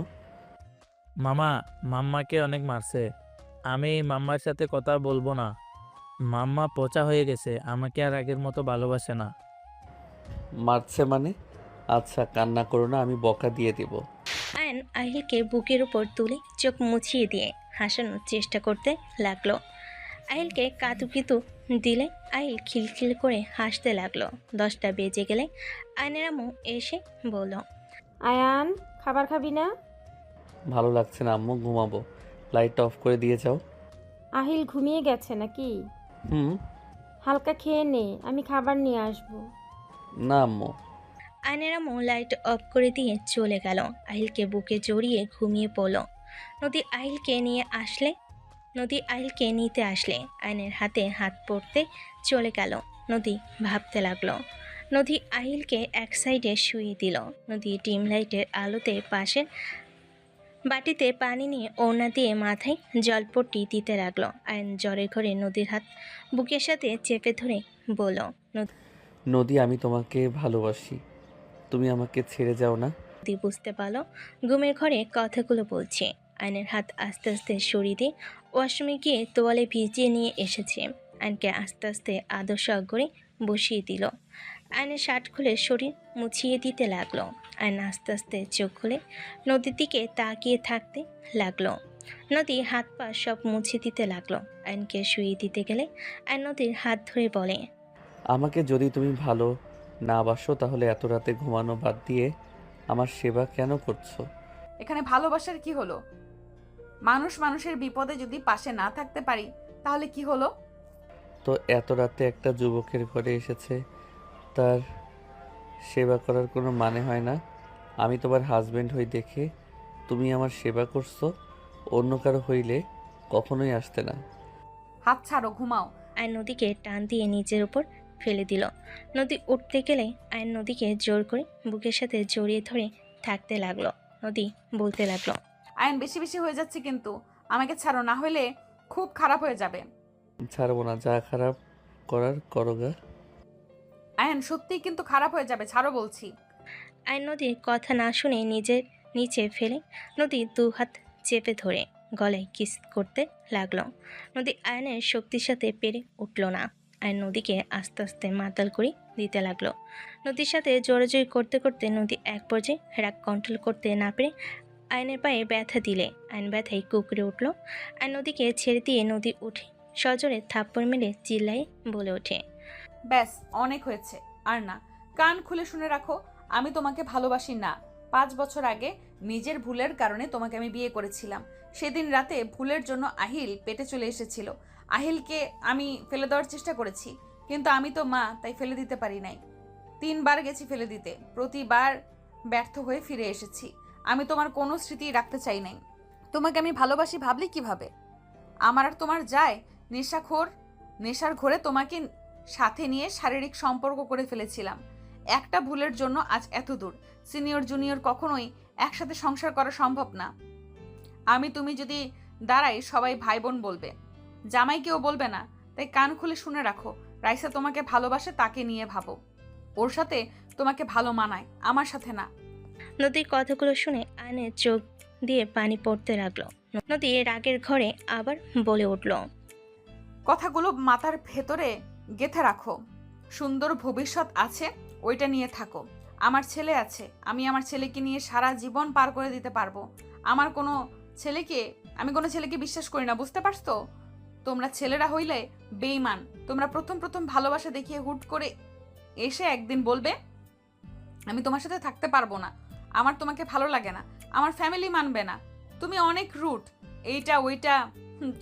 মামা মাম্মাকে অনেক মারছে। আমি মাম্মার সাথে কথা বলবো না। মাম্মা পচা হয়ে গেছে, আমাকে আর আগের মতো ভালোবাসে না। মারছে মানে? আচ্ছা কান্না করো না, আমি বকা দিয়ে দেব। আয়ন আহিলকে বুকের উপর তুলে চোখ মুছিয়ে দিয়ে হাসানোর চেষ্টা করতে লাগলো। আহিলকে কাতুকিতু দিলে আহিল খিলখিল করে হাসতে লাগলো। 10টা বেজে গেলে আয়নের আম্মু এসে বলল, আয়ান, খাবার খাবি না? ভালো লাগছে না আম্মু, ঘুমাবো। লাইটটা অফ করে দিয়ে যাও। আহিল ঘুমিয়ে গেছে নাকি? হুম। হালকা খেয়ে নে, আমি খাবার নিয়ে আসবো। না আম্মু। আয়নের আম্মু লাইট অফ করে দিয়ে চলে গেল। আহিলকে বুকে জড়িয়ে ঘুমিয়ে পড়ল। নদী আহিলকে নিতে আসলে আয়নের হাতে হাত পড়তে চলে গেল। নদী ভাবতে লাগলো। নদী আহিলকে এক সাইডে শুয়ে দিল। নদী ডিম লাইটের আলোতে পাশের বাটিতে পানি নিয়ে ওড়না দিয়ে মাথায় জলপট্টি দিতে লাগলো। আয়ন জ্বরের ঘরে নদীর হাত বুকের সাথে চেপে ধরে বলল, নদী, আমি তোমাকে ভালোবাসি, তুমি আমাকে ছেড়ে যাও না। নদী বুঝতে পারলো ঘুমের ঘরে কথাগুলো বলছে। আয়নের হাত আস্তে আস্তে সরিয়ে দিয়ে ওয়াশরুমে গিয়ে তোয়ালে ভিজিয়ে নিয়ে এসেছে। আয়নকে আস্তে আস্তে আদর্শ করে বসিয়ে দিল। আয়নের শার্ট খুলে শরীর মুছিয়ে দিতে লাগলো। আয়ন আস্তে আস্তে চোখ খুলে নদীর দিকে তাকিয়ে থাকতে লাগলো। নদী হাত পা সব মুছে দিতে লাগলো। আয়নকে শুয়ে দিতে গেলে আয়ন নদীর হাত ধরে বলে, আমাকে যদি তুমি ভালো না বাসো তাহলে এত রাতে ঘুমানো বাদ দিয়ে আমার সেবা কেন করছো? এখানে ভালোবাসার কি হলো? মানুষ মানুষের বিপদে যদি পাশে না থাকতে পারি তাহলে কি হলো? তো এত রাতে একটা যুবকের ঘরে এসেছে, তার সেবা করার কোনো মানে হয় না? আমি তোমার হাজবেন্ড হই দেখে তুমি আমার সেবা করছো, অন্য কারো হইলে কখনোই আসতে না। হাত ছাড়ো, ঘুমাও। আয়ন নদীকে টান দিয়ে নিচের উপর ফেলে দিল। নদী উঠতে গেলে আয়ন নদীকে জোর করে বুকের সাথে জড়িয়ে ধরে থাকতে লাগলো। নদী বলতে লাগলো, আয়ন বেশি বেশি হয়ে যাচ্ছে কিন্তু, আমাকে ছাড়ো, না হলে খুব খারাপ হয়ে যাবে। ছাড়বো না, যা খারাপ করার করোগা। আয়ন সত্যিই কিন্তু খারাপ হয়ে যাবে, ছাড়ো বলছি। আয়ন নদীর কথা না শুনে নিজের নিচে ফেলে নদী 2 হাত চেপে ধরে গলায় কিস করতে লাগলো। নদী আয়নের শক্তির সাথে পেরে উঠল না। আয়ন নদীকে আস্তে আস্তে মাতাল করে দিতে লাগলো। নদীর সাথে জোরাজোরি করতে করতে নদী এক পর্যায়ে রাগ কন্ট্রোল করতে না পেরে আয়নের পায়ে ব্যথা দিলে আয়ন ব্যথায় কুকড়ে উঠল। আয়ন নদীকে ছেড়ে দিয়ে নদী উঠে সজোরে থাপ্পড় মেরে চিল্লায় বলে ওঠে, ব্যাস, অনেক হয়েছে, আর না। কান খুলে শুনে রাখো, আমি তোমাকে ভালোবাসি না। 5 বছর আগে নিজের ভুলের কারণে তোমাকে আমি বিয়ে করেছিলাম। সেদিন রাতে ভুলের জন্য আহিল পেটে চলে এসেছিল। আহিলকে আমি ফেলে দেওয়ার চেষ্টা করেছি, কিন্তু আমি তো মা, তাই ফেলে দিতে পারি নাই। 3 বার গেছি ফেলে দিতে, প্রতিবার ব্যর্থ হয়ে ফিরে এসেছি। আমি তোমার কোনো স্মৃতি রাখতে চাই নাই। তোমাকে আমি ভালোবাসি ভাবলি কিভাবে? আমার আর তোমার যায়? নেশার ঘোরে তোমাকে সাথে নিয়ে শারীরিক সম্পর্ক করে ফেলেছিলাম। একটা ভুলের জন্য আজ এত দূর। সিনিয়র জুনিয়র কখনোই একসাথে সংসার করা সম্ভব না। আমি তুমি যদি দাঁড়াই সবাই ভাই বোন বলবে, জামাই কেউ বলবে না। তাই কান খুলে শুনে রাখো, রাইসা তোমাকে ভালোবাসে, তাকে নিয়ে ভাবো। ওর সাথে তোমাকে ভালো মানায়, আমার সাথে না। নদীর কথাগুলো শুনে আয়নের চোখ দিয়ে পানি পড়তে লাগলো। নদী রাগের ঘরে আবার বলে উঠল, কথাগুলো মাথার ভেতরে গেঁথে রাখো। সুন্দর ভবিষ্যৎ আছে, ওইটা নিয়ে থাকো। আমার ছেলে আছে, আমি আমার ছেলেকে নিয়ে সারা জীবন পার করে দিতে পারবো। আমি কোনো ছেলেকে বিশ্বাস করি না, বুঝতে পারছো? তোমরা ছেলেরা হইলে বেঈমান। তোমরা প্রথম প্রথম ভালোবাসা দেখিয়ে হুট করে এসে একদিন বলবে আমি তোমার সাথে থাকতে পারবো না, আমার তোমাকে ভালো লাগে না, আমার ফ্যামিলি মানবে না, তুমি অনেক রুট, এইটা ওইটা,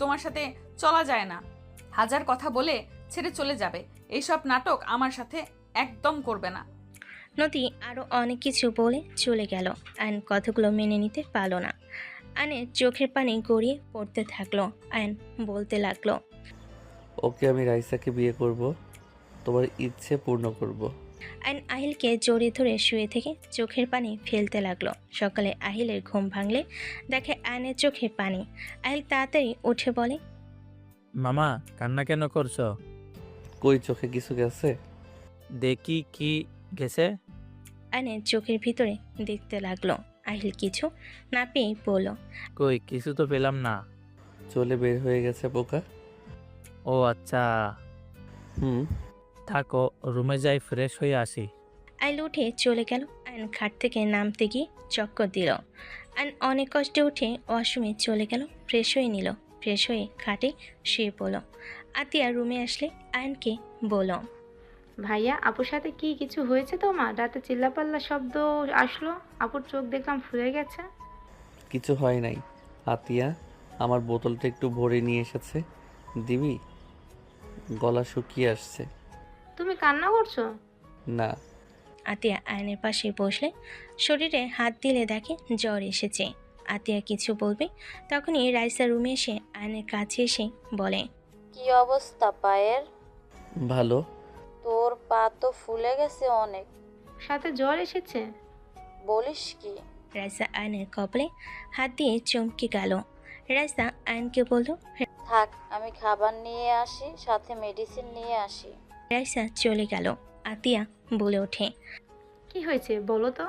তোমার সাথে চলা যায় না, হাজার কথা বলে ছেড়ে চলে যাবে। এইসব নাটক আমার সাথে একদম করবে না। নদী আরও অনেক কিছু বলে চলে গেল। আয়ন কথাগুলো মেনে নিতে পারল না। আয়নের চোখের পানি গড়িয়ে পড়তে থাকলো। আয়ন বলতে লাগলো, ওকে আমি রাইসাকে বিয়ে করব, তোমার ইচ্ছে পূর্ণ করব। আয়ন আহিলকে জড়িয়ে ধরে শুয়ে থেকে চোখের পানি ফেলতে লাগলো। সকালে আহিলের ঘুম ভাঙলে দেখে আয়নের চোখে পানি। আহিল তাড়াতাড়ি উঠে বলে, মামা কান্না কেন করছো? কই চোখে কিছু গেছে? দেখি কি গেছে। আয়নের চোখের ভিতরে দেখতে লাগলো। আহিল কিছু না পেয়ে বলল, কই কিছু তো পেলাম না। চলে বের হয়ে গেছে পোকা। ও আচ্ছা, হুম। থাকো, রুমে যাই ফ্রেশ হয়ে আসি। আহিল উঠে চলে গেল। আয়ন খাট থেকে নামতে গিয়ে চক্কর দিল। আয়ন অনেক কষ্টে উঠে ওয়াশরুমে চলে গেল, ফ্রেশ হয়ে নিল। ফ্রেশ হয়ে খাটে শুয়ে পড়ল। আতিয়া রুমে আসলে আয়নকে বলল, ভাইয়া, আপুর সাথে কি কিছু হয়েছে তোমার? রাতে চিল্লাপাল্লা শব্দ আসলো, আপুর চোখ দেখলাম ফুলে গেছে। কিছু হয় নাই। আতিয়া আমার বোতলটা একটু ভরে নিয়ে এসেছে, দিবি? গলা শুকিয়ে আসছে। তুমি কান্না করছো? না। আতিয়া আয়নের পাশে বসলে শরীরে হাত দিলে দেখে জ্বর এসেছে। আতিয়া কিছু বলবে তখনই রাইসা রুমে এসে আয়নের কাছে এসে বলে, কি অবস্থা পায়ের? ভালো। তোর পা তো ফুলে গেছে অনেক। সাথে জ্বর এসেছে? বলিস কি? রাইসা আয়নের কপালে হাত দিয়ে চমকে গেল। রাইসা আয়নকে বলল, থাক, আমি খাবার নিয়ে আসি, সাথে মেডিসিন নিয়ে আসি। রাইসা চলে গেল। আতিয়া বলে ওঠে, কি হয়েছে বলো তো?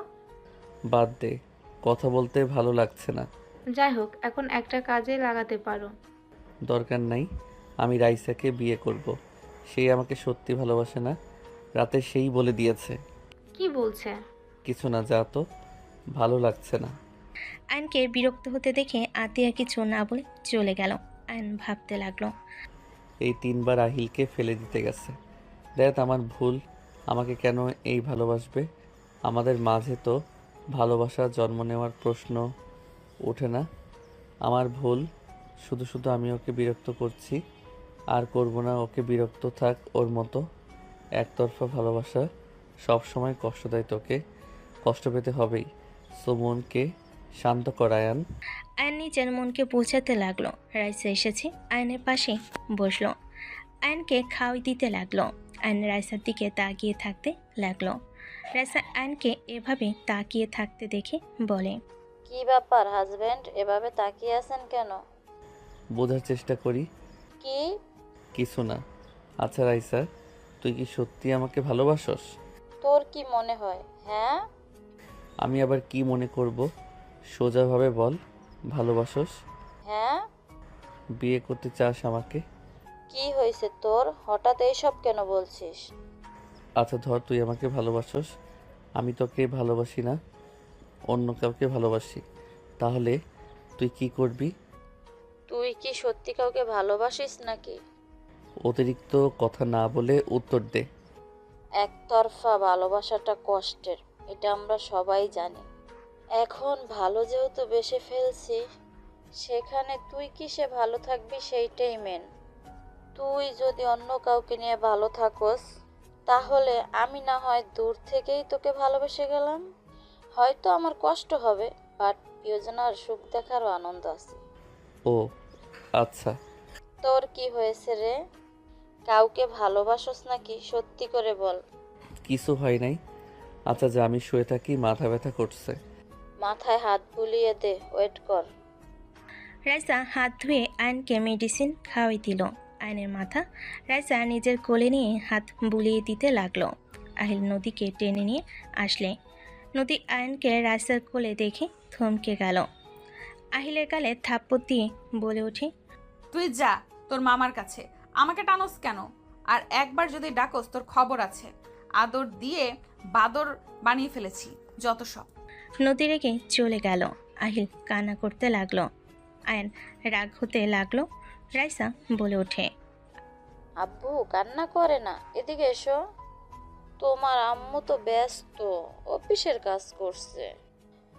বাদ দে, কথা বলতে ভালো লাগছে না। যাই হোক, এখন একটা কাজে লাগাতে পারো। দরকার নাই, আমি রাইসাকে বিয়ে করব। সেই আমাকে সত্যি ভালোবাসে না, রাতে সেই বলে দিয়েছে। কি বলছে? কিছু না, যা তো, ভালো লাগছে না। আয়নকে বিরক্ত হতে দেখে আতিয়া কিছু না বলে চলে গেল। আয়ন ভাবতে লাগলো, এই 3বার আহিলকে ফেলে দিতে গেছে। দেখ আমার ভুল, আমাকে কেন এই ভালোবাসবে? আমাদের মাঝে তো ভালোবাসা জন্ম নেওয়ার প্রশ্ন ওঠে না। আমার ভুল, শুধু শুধু আমি ওকে বিরক্ত করছি। আর করব না, ওকে বিরক্ত থাক ওর মতো। একতরফা ভালোবাসা সব সময় কষ্ট দেয়, তোকে কষ্ট পেতে হবেই। সো মনকে শান্ত করায়ান। আয়ন নিজের মনকে বোঝাতে লাগলো। রাইসা এসেছে, আয়নের পাশে বসলো। আয়নকে খাওয়াই দিতে লাগলো। আয়ন রাইসার দিকে তাকিয়ে থাকতে লাগলো। রাইসা আয়নকে এভাবে তাকিয়ে থাকতে দেখে বলে, কি ব্যাপার হাজবেন্ড, এভাবে তাকিয়ে আছেন কেন? বোঝার চেষ্টা করি। কি? কিছু না। আচ্ছা রাইসা, তুই কি সত্যি আমাকে ভালোবাসস? তোর কি মনে হয়? হ্যাঁ। আমি আবার কি মনে করব? সোজাভাবে বল, ভালোবাসস? হ্যাঁ। বিয়ে করতে চাস আমাকে? কি হয়েছে তোর, হঠাৎ এইসব কেন বলছিস? আচ্ছা ধর তুই আমাকে ভালোবাসস, আমি তোকে ভালোবাসি না, অন্য কাউকে ভালোবাসি, তাহলে তুই কি করবি? তুই কি সত্যি কাউকে ভালোবাসিস নাকি? অতিরিক্ত কথা না বলে উত্তর দে। একতরফা ভালোবাসাটা কষ্টের, এটা আমরা সবাই জানি। এখন ভালো যেহেতু বেসে ফেলছি, সেখানে তুই কিসে ভালো থাকবি সেইটাই মেন। তুই যদি অন্য কাউকে নিয়ে ভালো থাকস, তাহলে আমি না হয় দূর থেকেই তোকে ভালোবেসে গেলাম। হয়তো আমার কষ্ট হবে, বাট প্রিয়জনার সুখ দেখারও আনন্দ আছে। ও আচ্ছা। তোর কি হয়েছে রে? কাউকে ভালোবাসস নাকি, সত্যি করে বল। কিছু হয় নাই। আচ্ছা যা, আমি শুয়ে থাকি, মাথা ব্যথা করছে। মাথায় হাত বুলিয়ে দে, ওয়েট কর। রাইসা হাত ধুয়ে আয়নকে মেডিসিন খাওয়াই দিল। আয়নের মাথা রাইসা নিজের কোলে নিয়ে হাত বুলিয়ে দিতে লাগলো। আহিল নদীকে টেনে নিয়ে আসলে নদী আয়নকে রাইসার কোলে দেখে থমকে গেল। আহিলের গালে থাপ্পড় দিয়ে বলে ওঠে, তুই যা তোর মামার কাছে, আমাকে টানোস কেন? আর একবার যদি ডাকোস তোর খবর আছে। আদর দিয়ে বাদর বানিয়ে ফেলেছি যত সব। নদী রেগে চলে গেল। আহিল কান্না করতে লাগলো। আয়ন রাগ হতে লাগলো। রাইসা বলে ওঠে, আব্বু কান্না করে না, এদিকে এসো। তোমার আম্মু তো ব্যস্ত, অফিসের কাজ করছে।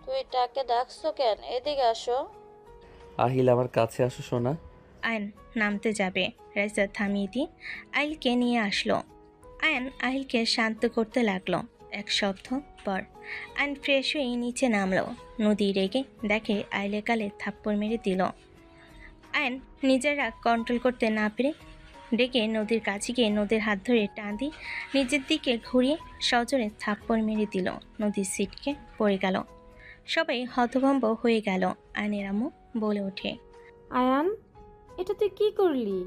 তুই তাকে ডাকছো কেন? এদিকে আসো। আহিল আমার কাছে আসো সোনা। আয়ন নামতে যাবে, রাইসা থামিয়ে দিয়ে আহিলকে নিয়ে আসলো। আয়ন আহিলকে শান্ত করতে লাগলো। এক সপ্তাহ পর আয়ন ফ্রেশ হয়ে নিচে নামলো। নদী রেগে দেখে আইলে গালে থাপ্পড় মেরে দিল। আয়ন নিজের রাগ কন্ট্রোল করতে না পেরে ডেকে নদীর কাছে গিয়ে নদীর হাত ধরে টান দিয়ে নিজের দিকে ঘুরিয়ে সজোরে থাপ্পড় মেরে দিল। নদীর সিটকে পড়ে গেল। সবাই হতভম্ব হয়ে গেল। আয়নের আম্মু বলে ওঠে, আয়ান, এটা তুই কি করলি?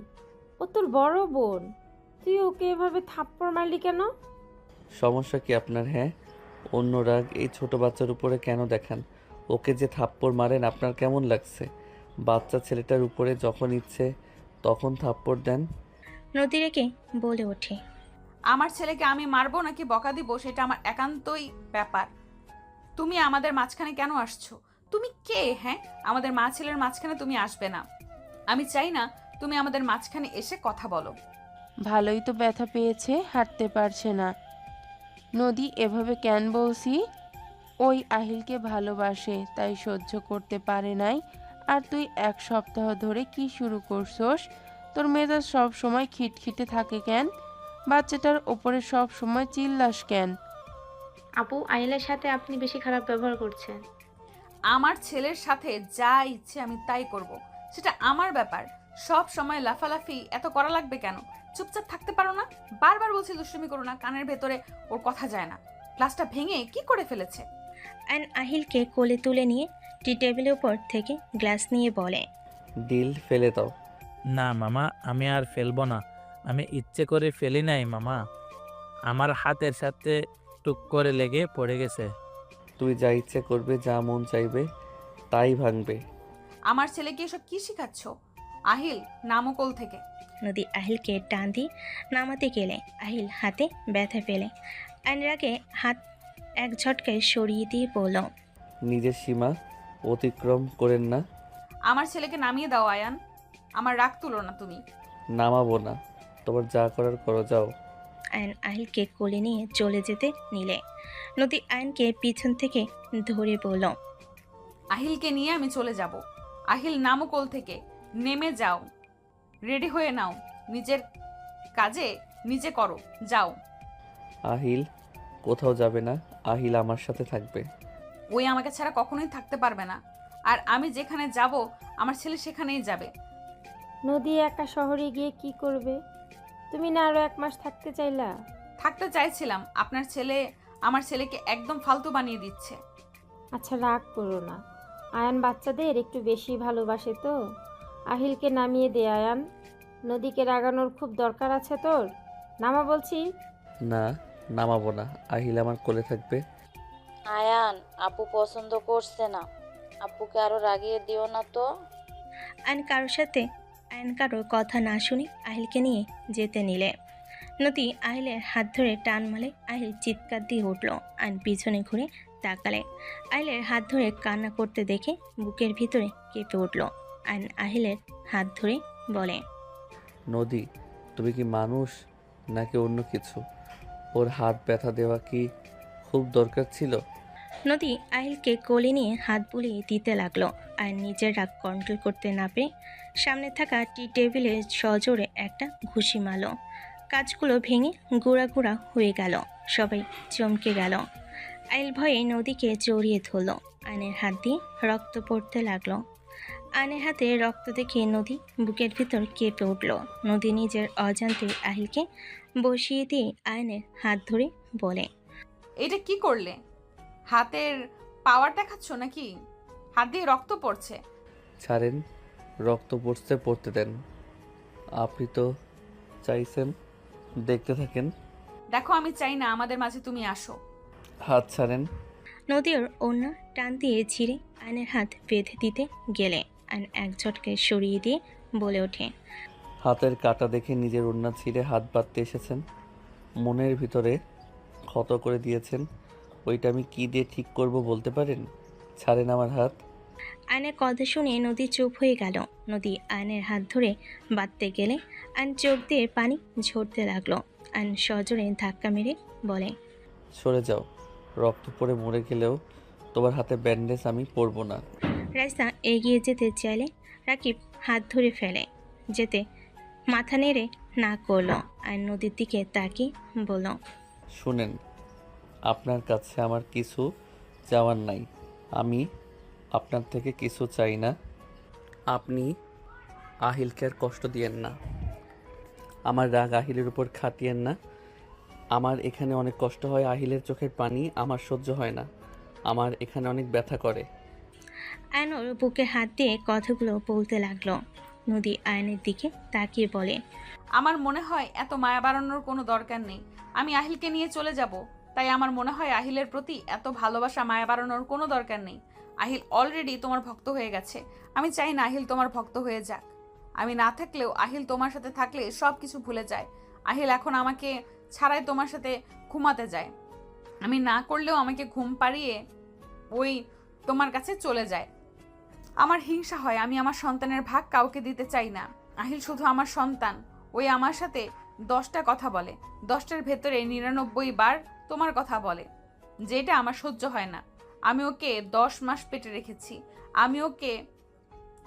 ও তোর বড় বোন, তুই ওকে এভাবে থাপ্পড় মারলি কেন? সমস্যা কি আপনার? হ্যাঁ, অন্য রাগ এই ছোট বাচ্চার উপরে কেন দেখান? ওকে যে থাপ্পড় মারেন আপনার কেমন লাগছে? বাচ্চা ছেলেটার উপরে যখন ইচ্ছে তখন থাপ্পড় দেন। নদী রেগে বলে ওঠে, আমার ছেলেকে আমি মারবো নাকি বকা দিব সেটা আমার একান্তই ব্যাপার। তুমি আমাদের মাঝখানে কেন আসছো? তুমি কে? হ্যাঁ, আমাদের মা ছেলের মাঝখানে তুমি আসবে না। আমি চাই না তুমি আমাদের মাঝখানে এসে কথা বলো। ভালোই তো ব্যথা পেয়েছে, হাঁটতে পারছে না। নদী এভাবে কেন বলছি? ওই আহিলকে ভালোবাসে তাই সহ্য করতে পারে নাই। আর তুই এক সপ্তাহ ধরে কি শুরু করছস? তোর মেজাজ সব সময় খিটখিটে থাকে কেন? বাচ্চাটার ওপরে সব সময় চিল্লাস কেন? আপু, আহিলের সাথে আপনি বেশি খারাপ ব্যবহার করছেন। আমার ছেলের সাথে যা ইচ্ছে আমি তাই করব, সেটা আমার ব্যাপার। সব সময় লাফালাফি এত করা লাগবে কেন? চুপচাপ থাকতে পারো না? বারবার বলছি দুষ্টুমি করো না, কানের ভেতরে ওর কথা যায় না। গ্লাসটা ভেঙে কি করে ফেলেছে? অ্যান আহিলকে কোলে তুলে নিয়ে টি টেবিলের উপর থেকে গ্লাস নিয়ে বলে, ডিল ফেলে দাও। না মামা, আমি আর ফেলবো না। আমি ইচ্ছে করে ফেলি নাই মামা, আমার হাতের সাথে টুক করে লেগে পড়ে গেছে। তুই যা ইচ্ছে করবে, যা মন চাইবে তাই ভাঙবে। আমার ছেলেকে এসব কি শিখাচ্ছ? আহিল, নামো কোল থেকে। নদী আহিলকে টান দিয়ে নামাতে গেলে আহিল হাতে ব্যথা পেলে আয়নের আগে হাত এক ঝটকায় সরিয়ে দিয়ে বলল, নিজের সীমা অতিক্রম করেন না। আমার ছেলেকে নামিয়ে দাও আয়ান, আমার রাগ তুলো না তুমি। নামাবো না, তোমার যা করার করো, যাও। আয়ন আহিলকে কোলে নিয়ে চলে যেতে নিলে নদী আয়নকে পিছন থেকে ধরে বলল, আহিলকে নিয়ে আমি চলে যাব। আহিল, নামো কোল থেকে, নেমে যাও, রেডি হয়ে নাও, নিজের কাজে নিজে করো, যাও। আহিল কোথাও যাবে না, আহিল আমার সাথে থাকবে। ওই আমাকে ছাড়া কখনোই থাকতে পারবে না, আর আমি যেখানে যাব আমার ছেলে সেখানেই যাবে। নদী একা শহরে গিয়ে কি করবে? তুমি না আরো 1 মাস থাকতে চাইলা? থাকতে চাইছিলাম, আপনার ছেলে আমার ছেলেকে একদম ফালতু বানিয়ে দিচ্ছে। আচ্ছা, রাগ করো না। আয়ান বাচ্চাদের একটু বেশি ভালোবাসে তো। আহিলকে নামিয়ে দে আয়ান। নদীকে রাগানোর খুব দরকার আছে তোর। নামা বলছি। না, নামাবো না, আহিল আমার কোলে থাকবে। আয়ান, আপু পছন্দ করছে না। আপুকে আরো রাগিয়ে দিও না তো। আয়ন কারোর কথা না শুনে আহিলকে নিয়ে যেতে নিলে নদী আহিলের হাত ধরে টান মালে আহিল চিৎকার দিয়ে উঠল। আয়ন পিছনে ঘুরে তাকালে আহিলের হাত ধরে কান্না করতে দেখে বুকের ভিতরে কেঁপে উঠল। আয়ন আহিলের হাত ধরে বলে, নদী, তুমি কি মানুষ নাকি অন্য কিছু? ওর হাত ব্যথা দেওয়া কি খুব দরকার ছিল? নদী আহিলকে কোলে নিয়ে হাত বুলিয়ে দিতে লাগলো। আর নিজের রাগ কন্ট্রোল করতে না পেরে সামনে থাকা টি টেবিলে সজোরে একটা ঘুষি মারল। কাজগুলো ভেঙে গুঁড়া গুঁড়া হয়ে গেল। সবাই চমকে গেল। আহিল ভয়ে নদীকে জড়িয়ে ধরল। আয়নের হাত দিয়ে রক্ত পড়তে লাগলো। আয়নের হাতে রক্ত দেখে নদী বুকের ভিতর কেঁপে উঠল। নদী নিজের অজান্তে আহিলকে বসিয়ে দিয়ে আয়নের হাত ধরে বলে, এটা কি করলে? হাতের পাওয়ার দেখাচ্ছ নাকি? হাত দিয়ে রক্ত পড়ছে। ছাড়েন, রক্ত পড়ছে, পড়তে দেন। আপনি তো চাইছেন, দেখতে থাকেন। দেখো, আমি চাই না আমাদের মাঝে তুমি আসো। হাত ছাড়েন। নদীর অন্য টান দিয়ে ছিঁড়ে আয়নের হাত বেঁধে দিতে গেলে আয়ন এক ঝটকে সরিয়ে দিয়ে বলে ওঠে, হাতের কাটা দেখে নিজের ওড়না ছিঁড়ে হাত বাঁধতে এসেছেন। মনের ভিতরে ক্ষত করে দিয়েছেন, ওইটা আমি কি দিয়ে ঠিক করব বলতে পারেন? ছাড়েন আমার হাত। আয়নের কথা শুনে নদী চুপ হয়ে গেল। নদী আয়নের হাত ধরে বাঁধতে গেলে আয়ন চোখ দিয়ে পানি ঝরতে লাগলো। আয়ন সজোরে ধাক্কা মেরে বলে, সরে যাও। রক্ত পড়ে মরে গেলেও তোমার হাতে ব্যান্ডেজ আমি পরবো না। রাইসা এগিয়ে যেতে চাইলে রাকিব হাত ধরে ফেলে। যেতে মাথা নেড়ে না করলো। আর নদীর দিকে তাকিয়ে বলল, শুনেন, আপনার কাছে আমার কিছু চাওয়ার নাই। আমি আপনার থেকে কিছু চাই না। আপনি আহিলকে আর কষ্ট দিয়েন না। আমার রাগ আহিলের উপর খাটিয়েন না। আমার এখানে অনেক কষ্ট হয়, আহিলের চোখের পানি আমার সহ্য হয় না। আমার এখানে অনেক ব্যথা করে। আয়নর বুকে হাত দিয়ে কথাগুলো বলতে লাগলো। নদী আয়নের দিকে তাকিয়ে বলে, আমার মনে হয় এত মায়া বাড়ানোর কোনো দরকার নেই। আমি আহিলকে নিয়ে চলে যাব, তাই আমার মনে হয় আহিলের প্রতি এত ভালোবাসা মায়া বাড়ানোর কোনো দরকার নেই। আহিল অলরেডি তোমার ভক্ত হয়ে গেছে। আমি চাই না আহিল তোমার ভক্ত হয়ে যাক। আমি না থাকলেও আহিল তোমার সাথে থাকলে সব কিছু ভুলে যায়। আহিল এখন আমাকে ছাড়াই তোমার সাথে ঘুমাতে যায়। আমি না করলেও আমাকে ঘুম পাড়িয়ে ওই তোমার কাছে চলে যায়। আমার হিংসা হয়, আমি আমার সন্তানের ভাগ কাউকে দিতে চাই না। আহিল শুধু আমার সন্তান। ওই আমার সাথে 10টা কথা বলে, 10টার ভেতরে 99 বার তোমার কথা বলে, যেটা আমার সহ্য হয় না। আমি ওকে 10 মাস পেটে রেখেছি। আমি ওকে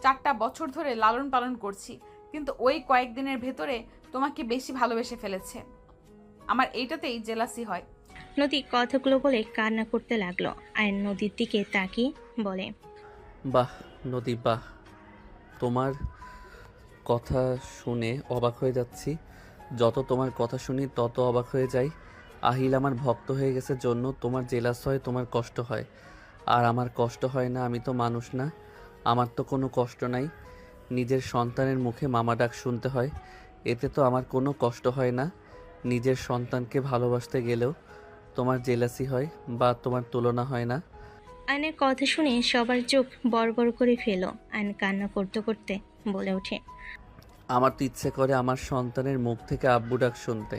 4টা বছর ধরে লালন পালন করছি, কিন্তু ওই কয়েকদিনের ভেতরে তোমাকে বেশি ভালোবেসে ফেলেছে। আমার এইটাতেই জেলাসি হয়। নদী কথাগুলো বলে কান্না করতে লাগলো। আয়ন নদীর দিকে তাকিয়ে বলে, বাহ নদী, বাহ। তোমার কথা শুনে অবাক হয়ে যাচ্ছি। যত তোমার কথা শুনি তত অবাক হয়ে যাই। আহিল আমার ভক্ত হয়ে গেছে জন্য তোমার জেলাস হয়, তোমার কষ্ট হয়। আর আমার কষ্ট হয় না, আমি তো মানুষ না। আমার তো কোনো কষ্ট নাই। নিজের সন্তানের মুখে মামা ডাক শুনতে হয়, এতে তো আমার কোনো কষ্ট হয় না। নিজের সন্তানকে ভালোবাসতে গেলেও তোমার জেলাসি হয় বা তোমার তুলনা হয় না। আয়নের কথা শুনে সবার চোখ বড় বড় করে ফেলো। আয়ন কান্না করতে করতে বলে ওঠে, আমার তো ইচ্ছে করে আমার সন্তানের মুখ থেকে আব্বু ডাক শুনতে,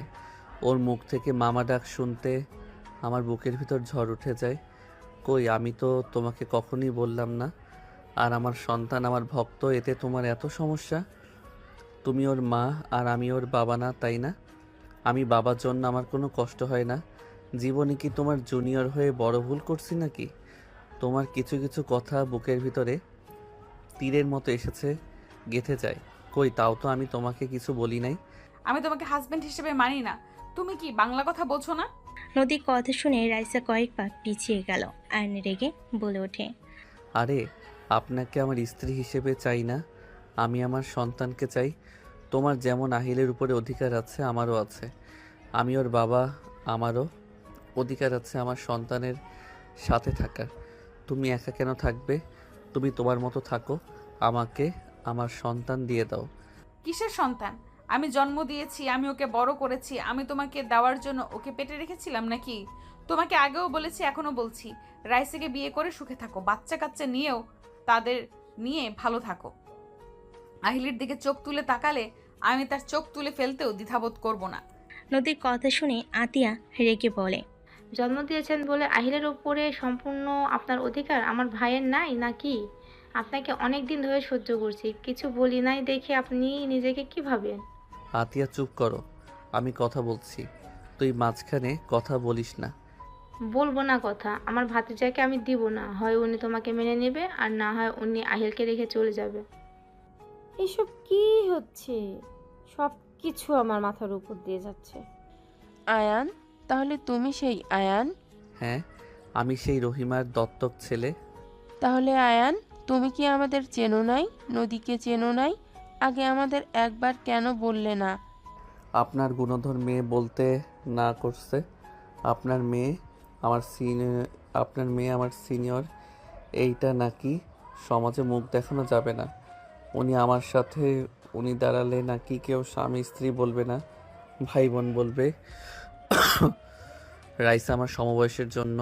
ওর মুখ থেকে মামা ডাক শুনতে। আমার বুকের ভিতর ঝড় উঠে যায়। কই, আমি তো তোমাকে কখনোই বললাম না আর আমার সন্তান আমার ভক্ত, এতে তোমার এত সমস্যা? তুমি ওর মা আর আমি ওর বাবা না, তাই না? আমি বাবার জন্য আমার কোনো কষ্ট হয় না। জীবনে কি তোমার জুনিয়র হয়ে বড় ভুল করছি নাকি? তোমার কিছু কিছু কথা বুকের ভিতরে তীরের মতো এসেছে, গেঁথে যায়। কই, তাও তো আমি তোমাকে কিছু বলি নাই। আমি তোমাকে হাজবেন্ড হিসেবে মানি না। তুমি কি বাংলা কথা বোঝো না? নদীর কথা শুনে রাইসা কয়েক পা পিছিয়ে গেল। আয়ন রেগে বলে ওঠে, আরে, আপনাকে আমার স্ত্রী হিসেবে চাই না, আমি আমার সন্তানকে চাই। তোমার যেমন আহিলের উপরে অধিকার আছে, আমারও আছে। আমি ওর বাবা, আমারও অধিকার আছে আমার সন্তানের সাথে থাকার। তুমি একা কেন থাকবে? তুমি তোমার মতো থাকো, আমাকে আমার সন্তান দিয়ে দাও। কিসের সন্তান? আমি জন্ম দিয়েছি, আমি ওকে বড় করেছি। আমি তোমাকে দেওয়ার জন্য ওকে পেটে রেখেছিলাম নাকি? তোমাকে আগেও বলেছি, এখনো বলছি, রাইসিকে বিয়ে করে সুখে থাকো, বাচ্চা কাচ্চা নিয়েও তাদের নিয়ে ভালো থাকো। আহিলের দিকে চোখ তুলে তাকালে আমি তার চোখ তুলে ফেলতেও দ্বিধাবোধ করব না। নদীর কথা শুনে আতিয়া রেগে বলে, জন্ম দিয়েছেন বলে আহিলের উপরে সম্পূর্ণ আপনার অধিকার আমার ভাইয়ের নাই নাকি? আপনাকে অনেক দিন ধরে সহ্য করছি, কিছু বলি নাই দেখে আপনি নিজেকে কি ভাবেন? আতিয়া চুপ করো, আমি কথা বলছি, তুই মাঝখানে কথা বলিস না। বলবো না কথা, আমার ভাতিজাকে আমি দিব না। হয় উনি তোমাকে মেনে নেবে, আর না হয় উনি আহিলকে রেখে চলে যাবে। এসব কি হচ্ছে? সব কিছু আমার মাথার উপর দিয়ে যাচ্ছে। আয়ান, তাহলে তুমি সেই আয়ান? হ্যাঁ, আমি সেই রহিমার দত্তক ছেলে। তাহলে আয়ান, তুমি কি আমাদের চেনো নাই? নদীকে চেনো নাই? আগে আমাদের একবার কেন বললে না? আপনার গুণধর মেয়ে বলতে না করছে। আপনার মেয়ে আপনার মেয়ে আমার সিনিয়র, এইটা নাকি সমাজে মুখ দেখানো যাবে না। উনি আমার সাথে উনি দাঁড়ালে নাকি কেউ স্বামী স্ত্রী বলবে না, ভাই বোন বলবে। রাইসা আমার সমবয়সের জন্য।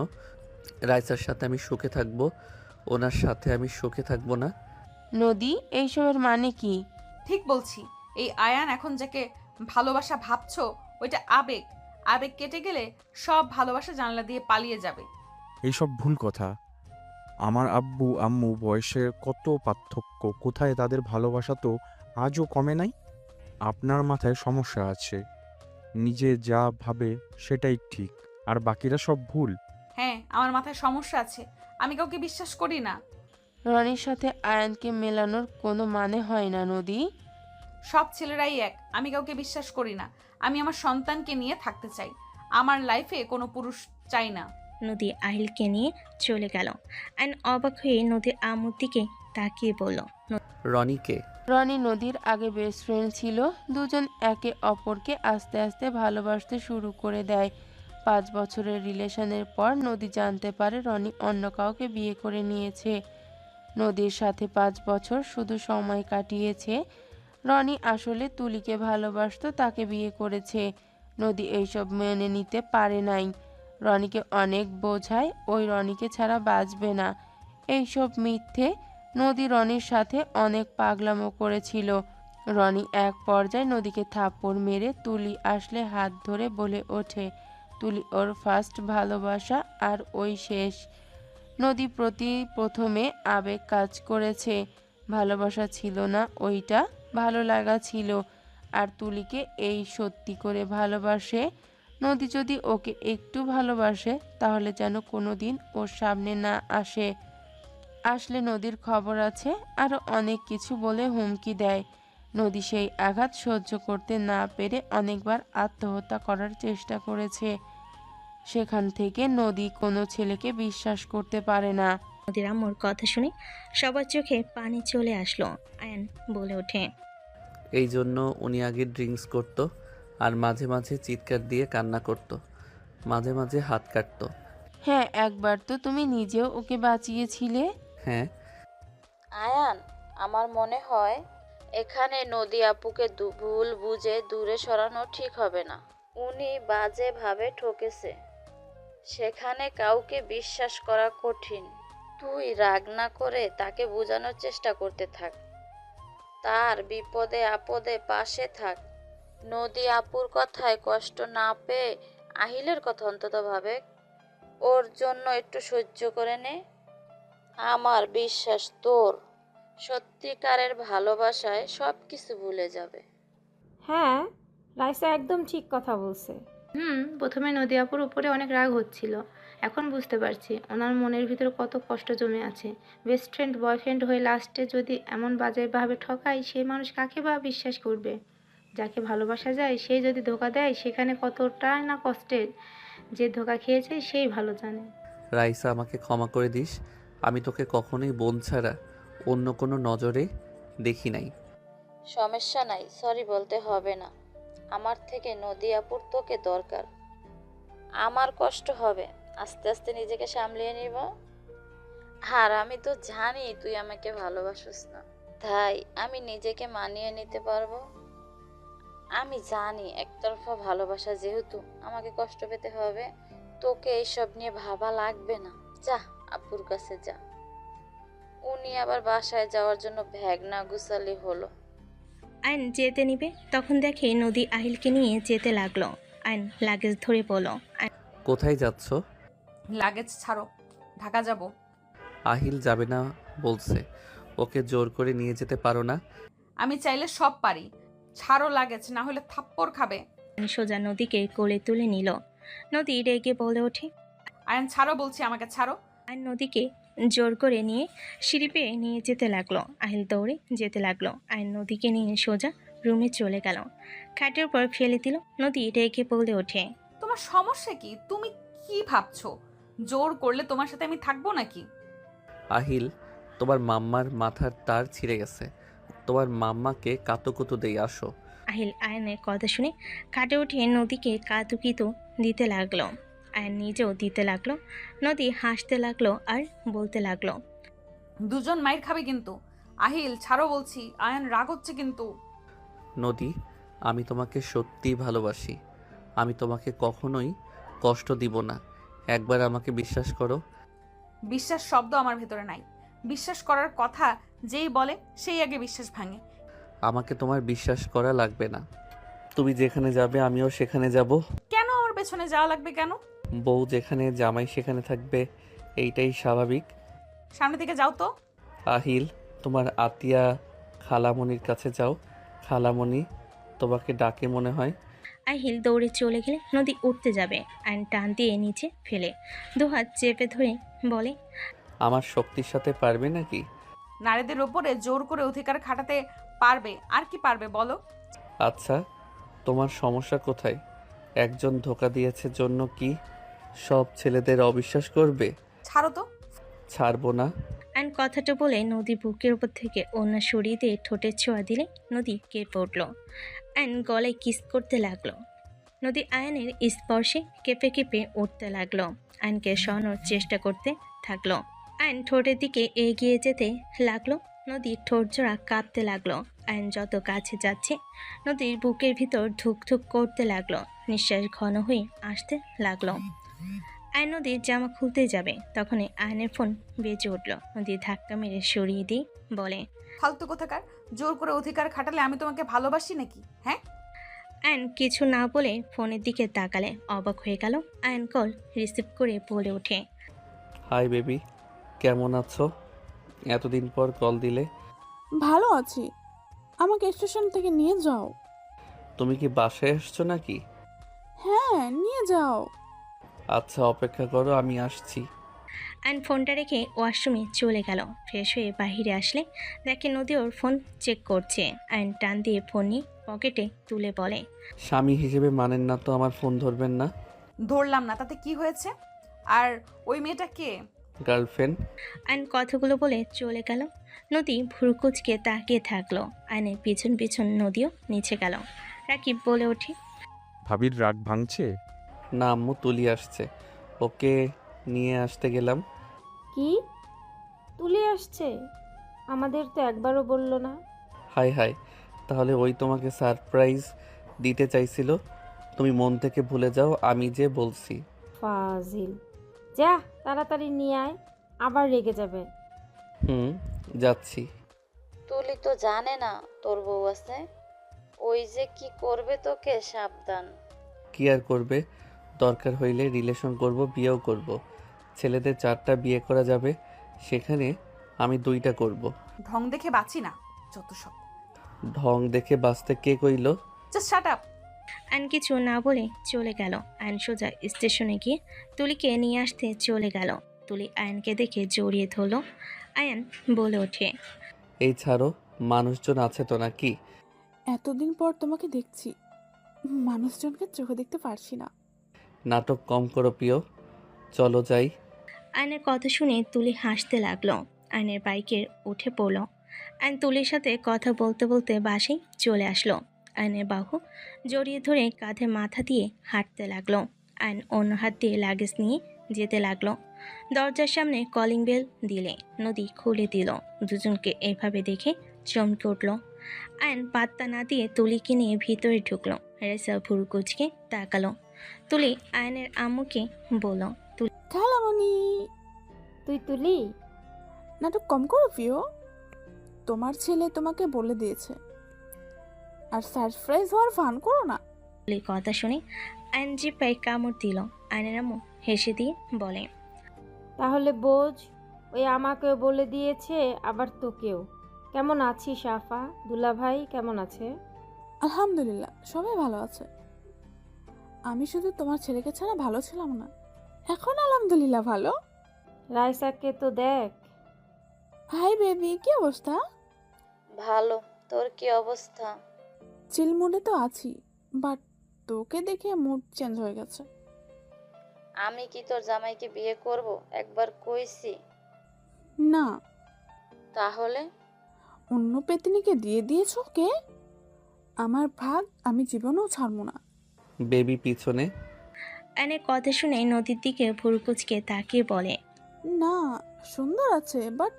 রাইসার সাথে আমি সুখে থাকবো, ওনার সাথে আমি সুখে থাকবো না। নদী, এইসবের মানে কি? ঠিক বলছি, এই আয়ান এখন যাকে ভালোবাসা ভাবছো ওইটা আবেগ। আবেগ কেটে গেলে সব ভালোবাসা জানলা দিয়ে পালিয়ে যাবে। এইসব ভুল কথা। আমার আব্বু আম্মু বয়সের কত পার্থক্য, কোথায় তাদের ভালোবাসা তো আজও কমে নাই। আপনার মাথায় সমস্যা আছে, নিজে যা ভাবে সেটাই ঠিক, আর বাকিরা সব ভুল। হ্যাঁ, আমার মাথায় সমস্যা আছে, আমি কাউকে বিশ্বাস করি না। রনির সাথে আয়ানকে মেলানোর কোনো মানে হয় না নদী। সব ছেলেরাই এক, আমি কাউকে বিশ্বাস করি না। আমি আমার সন্তানকে নিয়ে থাকতে চাই, আমার লাইফে কোনো পুরুষ চাই না। নদী আহিলকে নিয়ে চলে গেল। আইন অবাক হয়ে নদীর আম্মুর দিকে তাকিয়ে বলল, রনিকে। রনি নদীর আগে বেস্ট ফ্রেন্ড ছিল। দুজন একে অপরকে আস্তে আস্তে ভালোবাসতে শুরু করে দেয়। 5 বছরের রিলেশনের পর নদী জানতে পারে রনি অন্য কাউকে বিয়ে করে নিয়েছে। নদীর সাথে 5 বছর শুধু সময় কাটিয়েছে। রনি আসলে তুলিকে ভালোবাসতো, তাকে বিয়ে করেছে। নদী এইসব মেনে নিতে পারে নাই। রনিকে অনেক বোঝায়, ওই রনিকে ছাড়া বাঁচবে না। এইসব মিথ্যে। নদী রনির সাথে অনেক পাগলামো করেছিল। রনি এক পর্যায়ে নদীকে থাপ্পড় মেরে তুলি আসলে হাত ধরে বলে ওঠে তুলি ওর ফার্স্ট ভালোবাসা, আর ওই শেষ। নদী প্রথমে আবেগ কাজ করেছে, ভালোবাসা ছিল না, ওইটা ভালো লাগা ছিল। আর তুলিকে এই সত্যি করে ভালোবাসে। নদী যদি ওকে একটু ভালোবাসে তাহলে যেন কোনোদিন ওর সামনে না আসে। আসলে নদীর খবর আছে, আরও অনেক কিছু বলে হুমকি দেয়। নদী সেই আঘাত সহ্য করতে না পেরে অনেকবার আত্মহত্যা করার চেষ্টা করেছে। সেখান থেকে নদী কোনো ছেলেকে বিশ্বাস করতে পারে না। নদীর আম্মুর কথা শুনে সবার চোখে পানি চলে আসলো। আয়ান বলে ওঠে, এই জন্য উনি আগে ড্রিঙ্কস করতো, আর মাঝে মাঝে চিৎকার দিয়ে কান্না করতো, মাঝে মাঝে হাত কাটতো। হ্যাঁ, একবার তো তুমি নিজেও ওকে বাঁচিয়েছিলে। হ্যাঁ। আয়ান, আমার মনে হয় এখানে নদী আপুকে ভুল বুঝে দূরে সরানো ঠিক হবে না। উনি বাজেভাবে ঠকেছে, সেখানে কাউকে বিশ্বাস করা কঠিন। তুই রাগ না করে তাকে বোঝানোর চেষ্টা করতে থাক, তার বিপদে আপদে পাশে থাক। নদী আপুর কথায় কষ্ট না পেয়ে আহিলের কথা অন্তত ভাবে, ওর জন্য একটু সহ্য করে নে। আমার বিশ্বাস তোর সত্যিকারের ভালোবাসায় সব কিছু ভুলে যাবে। হ্যাঁ, রাইসা একদম ঠিক কথা বলছে। প্রথমে নদী আপুর উপরে অনেক রাগ হচ্ছিল, এখন বুঝতে পারছি ওনার মনের ভিতরে কত কষ্ট জমে আছে। বেস্ট ফ্রেন্ড বয়ফ্রেন্ড হয়ে লাস্টে যদি এমন বাজেভাবে ঠকায়, সেই মানুষ কাকে বা বিশ্বাস করবে? যাকে ভালোবাসা যায় সেই যদি ধোকা দেয়, সেখানে কতটা না কষ্টের। যে ধোকা খেয়েছে সেই ভালো জানে। রাইসা, আমাকে ক্ষমা করে দিস, আমি তোকে কখনোই বোন ছাড়া অন্য কোনো নজরে দেখি নাই। সমস্যা নাই, সরি বলতে হবে না। আমার থেকে নদী আপুর তোকে দরকার। আমার কষ্ট হবে, আস্তে আস্তে নিজেকে সামলিয়ে নিব। আর আমি তো জানি তুই আমাকে ভালোবাসিস না, তাই আমি নিজেকে মানিয়ে নিতে পারবো। আমি জানি একতরফা ভালোবাসা যেহেতু আমাকে কষ্ট পেতে হবে, তোকে এইসব নিয়ে ভাবা লাগবে না। যা আপুর কাছে যা। উনি আবার বাসায় যাওয়ার জন্য ব্যাগ না গুছালি হলো। আইন যেতে নিবে, তখন দেখে নদী আহিলকে নিয়ে যেতে লাগলো। আইন লাগেজ ধরে বলল, কোথায় যাচ্ছ? লাগেজ ছাড়ো, ঢাকা যাব। আহিল যাবে না বলছে, ওকে জোর করে নিয়ে যেতে পারো না? আমি চাইলে সব পারি, ছাড়ো লাগেজ, না হলে থাপ্পড় খাবে। আইন সোজা নদীকে কোলে তুলে নিল। নদী রেগে বলে ওঠে, আয়ন ছাড়ো বলছি, আমাকে ছাড়ো। আইন নদীকে জোর করে নিয়ে সিঁড়ি পেয়ে নিয়ে যেতে লাগলো। আহিল দৌড়ে যেতে লাগলো। আইন নদীকে নিয়ে সোজা রুমে চলে গেল, খাটের উপর ফেলে দিল। নদী রেগে বলে ওঠে, তোমার সমস্যা কি? তুমি কি ভাবছো জোর করলে তোমার সাথে আমি থাকবো নাকি? আহিল, তোমার মাম্মার মাথার তার ছিঁড়ে গেছে, তোমার মাম্মাকে কাতুকুতু দেই, আসো। আহিল আয়নের কথা শুনে খাটে উঠে নদীকে কাতুকিতু দিতে লাগলো। আয়ন নিজেও দিতে লাগলো। নদী হাসতে লাগলো আর বলতে লাগলো, দুজন মাইর খাবে কিন্তু। আহিল ছাড়ো বলছি, আয়ান রাগ হচ্ছে কিন্তু। নদী, আমি তোমাকে সত্যিই ভালোবাসি। আমি তোমাকে কখনোই কষ্ট দিব না। একবার আমাকে বিশ্বাস করো। বিশ্বাস শব্দ আমার ভেতরে নাই। বিশ্বাস করার কথা যেই বলে সেই আগে বিশ্বাস ভাঙে। আমাকে তোমার বিশ্বাস করা লাগবে না। তুমি যেখানে যাবে আমিও সেখানে যাব। কেন আমার পেছনে যাওয়া লাগবে কেন? বউ যেখানে, জামাই সেখানে থাকবে, এইটাই স্বাভাবিক। সামনে থেকে যাও তো। আহিল, তোমার আতিয়া খালামণির কাছে যাও। খালামণি তোমাকে ডাকে মনে হয়। আহিল দৌড়ে চলে গেলে নদী উঠতে যাবে আয়ন টান দিয়ে নিচে ফেলে দুহাত চেপে ধরে বলে, আমার শক্তির সাথে পারবে নাকি? নারীদের ওপরে জোর করে অধিকার খাটাতে পারবে, আর কি পারবে বলো? আচ্ছা, তোমার সমস্যা কোথায়? একজন ধোকা দিয়েছে জন্য কি সব ছেলেদের অবিশ্বাস করবে? ছাড়ো তো। ছাড়বো না। আয়ন কথাটা বলে নদী বুকের উপর থেকে অন্য সরিয়ে দিয়ে ঠোঁটের ছোঁয়া দিলে নদী কেঁপে উঠল। আয়ন গলায় কিস করতে লাগলো। নদী আয়নের স্পর্শে কেঁপে কেঁপে উঠতে লাগলো। আয়নকে সরানোর চেষ্টা করতে থাকলো। আয়ন ঠোঁটের দিকে এগিয়ে যেতে লাগলো। নদীর ঠোঁট জোড়া কাঁপতে লাগলো। আয়ন যত কাছে যাচ্ছে নদীর বুকের ভিতর ধুক ধুক করতে লাগলো। নিঃশ্বাস ঘন হয়ে আসতে লাগলো। আয়ন নদীর জামা খুলতে যাবে তখনই আয়নের ফোন বেজে উঠল। নদী ধাক্কা মেরে সরিয়ে দিয়ে বলে, ফালতু কোথাকার, জোর করে অধিকার খাটালে আমি তোমাকে ভালোবাসি নাকি? হ্যাঁ, আয়ন কিছু না বলে ফোনের দিকে তাকালে অবাক হয়ে গেল। আয়ন কল রিসিভ করে বলে ওঠে, হাই বেবি, কেমন আছো? এতদিন পর কল দিলে। ভালো আছি। আমাকে স্টেশন থেকে নিয়ে যাও। তুমি কি বাসায় আসছো নাকি? হ্যাঁ, নিয়ে যাও। আচ্ছা, অপেক্ষা করো, আমি আসছি। আয়ন ফোনটা রেখে ওয়াশরুমে চলে গেল। ফ্রেশ হয়ে বাহিরে আসলে দেখে নদী ওর ফোন চেক করছে। আয়ন টান দিয়ে ফোন নিয়ে পকেটে তুলে বলে, স্বামী হিসেবে মানেন না তো আমার ফোন ধরবেন না? ধরলাম না, তাতে কি হয়েছে? আর ওই মেয়েটা কে? গার্লফ্রেন্ড। আয়ন কথাগুলো বলে চলে গেল। নদী ভুরুকুচকে তাকিয়ে থাকলো। আয়নের পিছন পিছন নদীও নিচে গেল। রাকিব বলে ওঠে, ভাবির রাগ ভাঙছে? না আম্মু, তুলি আসছে, ওকে নিয়ে আসতে গেলাম। কি তুলে আসছে? আমাদের তো একবারও বললো না। হাই হাই, তাহলে ওই তোমাকে সারপ্রাইজ দিতে চাইছিল। তুমি মন থেকে ভুলে যাও আমি যে বলছি। ফাজিল, যা তাড়াতাড়ি নিয়ে আয়, আবার রেগে যাবে। যাচ্ছি। তুলি তো জানে না তোর বউ আছে। ওই যে কি করবে তোকে, সাবধান। কি আর করবে, দরকার হইলে রিলেশন করব, বিয়েও করব। ছেলেদের 4টা বিয়ে করা যাবে, সেখানে আমি 2টা করব। ঢং দেখে বাঁচি না, যত সব। ঢং দেখে বাঁচতে কে কইল? Just shut up. আয়ন কিছু না বলে চলে গেল। আয়ন সোজা স্টেশনে গিয়ে তুলিকে নিয়ে আসতে চলে গেল। তুলি আয়নকে দেখে জড়িয়ে ধরল। আয়ন বলে ওঠে, এই ছাড়ো, মানুষজন আছে তো নাকি? এতদিন পর তোমাকে দেখছি, মানুষজনকে চোখে দেখতে পারছি না। নাটক কম করো প্রিয়, চলো যাই। আয়নের কথা শুনে তুলি হাসতে লাগলো। আয়নের বাইকের উঠে পড়ল। আয়ন তুলির সাথে কথা বলতে বলতে বাসায় চলে আসলো। আয়নের বাহু জড়িয়ে ধরে কাঁধে মাথা দিয়ে হাঁটতে লাগলো। আয়ন অন্য হাত দিয়ে লাগেজ নিয়ে যেতে লাগলো। দরজার সামনে কলিং বেল দিলে নদী খুলে দিল। দুজনকে এভাবে দেখে চমকে উঠল। আয়ন পাত্তা না দিয়ে তুলিকে নিয়ে ভিতরে ঢুকলো। রেসা ভুরু কুচকে তাকালো। তুলি আয়নের আম্মুকে বলল, খালামণি, তুই তুলি? নাটক কম করো প্রিয়, তোমার ছেলে তোমাকে বলে দিয়েছে। আর সারপ্রাইজ হওয়ার ফান করো না। তুলির কথা শুনে আয়ন জিপায় কামড় দিল। আয়নের আম্মু হেসে দিয়ে বলে, তাহলে বোঝ, ওই আমাকেও বলে দিয়েছে, আবার তোকেও। কেমন আছিস আফা? দুলা ভাই কেমন আছে? আলহামদুলিল্লাহ, সবাই ভালো আছে। আমি শুধু তোমার ছেলেকে ছাড়া ভালো ছিলাম না, এখন আলহামদুলিল্লাহ ভালো। রাইসাকে তো দেখ। হাই বেবি, কি অবস্থা? ভালো, তোর কি অবস্থা? চিল মুডে তো আছি, বাট তোকে দেখে মুড চেঞ্জ হয়ে গেছে। আমি কি তোর জামাইকে বিয়ে করব? একবার কইছি। না, তাহলে অন্য পেতনিকে দিয়ে দিয়েছো কে? আমার ভাগ আমি জীবনেও ছাড়বো না। বেবি পিছনে। আয়নের কথা শুনে নদীর দিকে ভুরু কুচকে তাকিয়ে বলে, না, সুন্দর আছে, বাট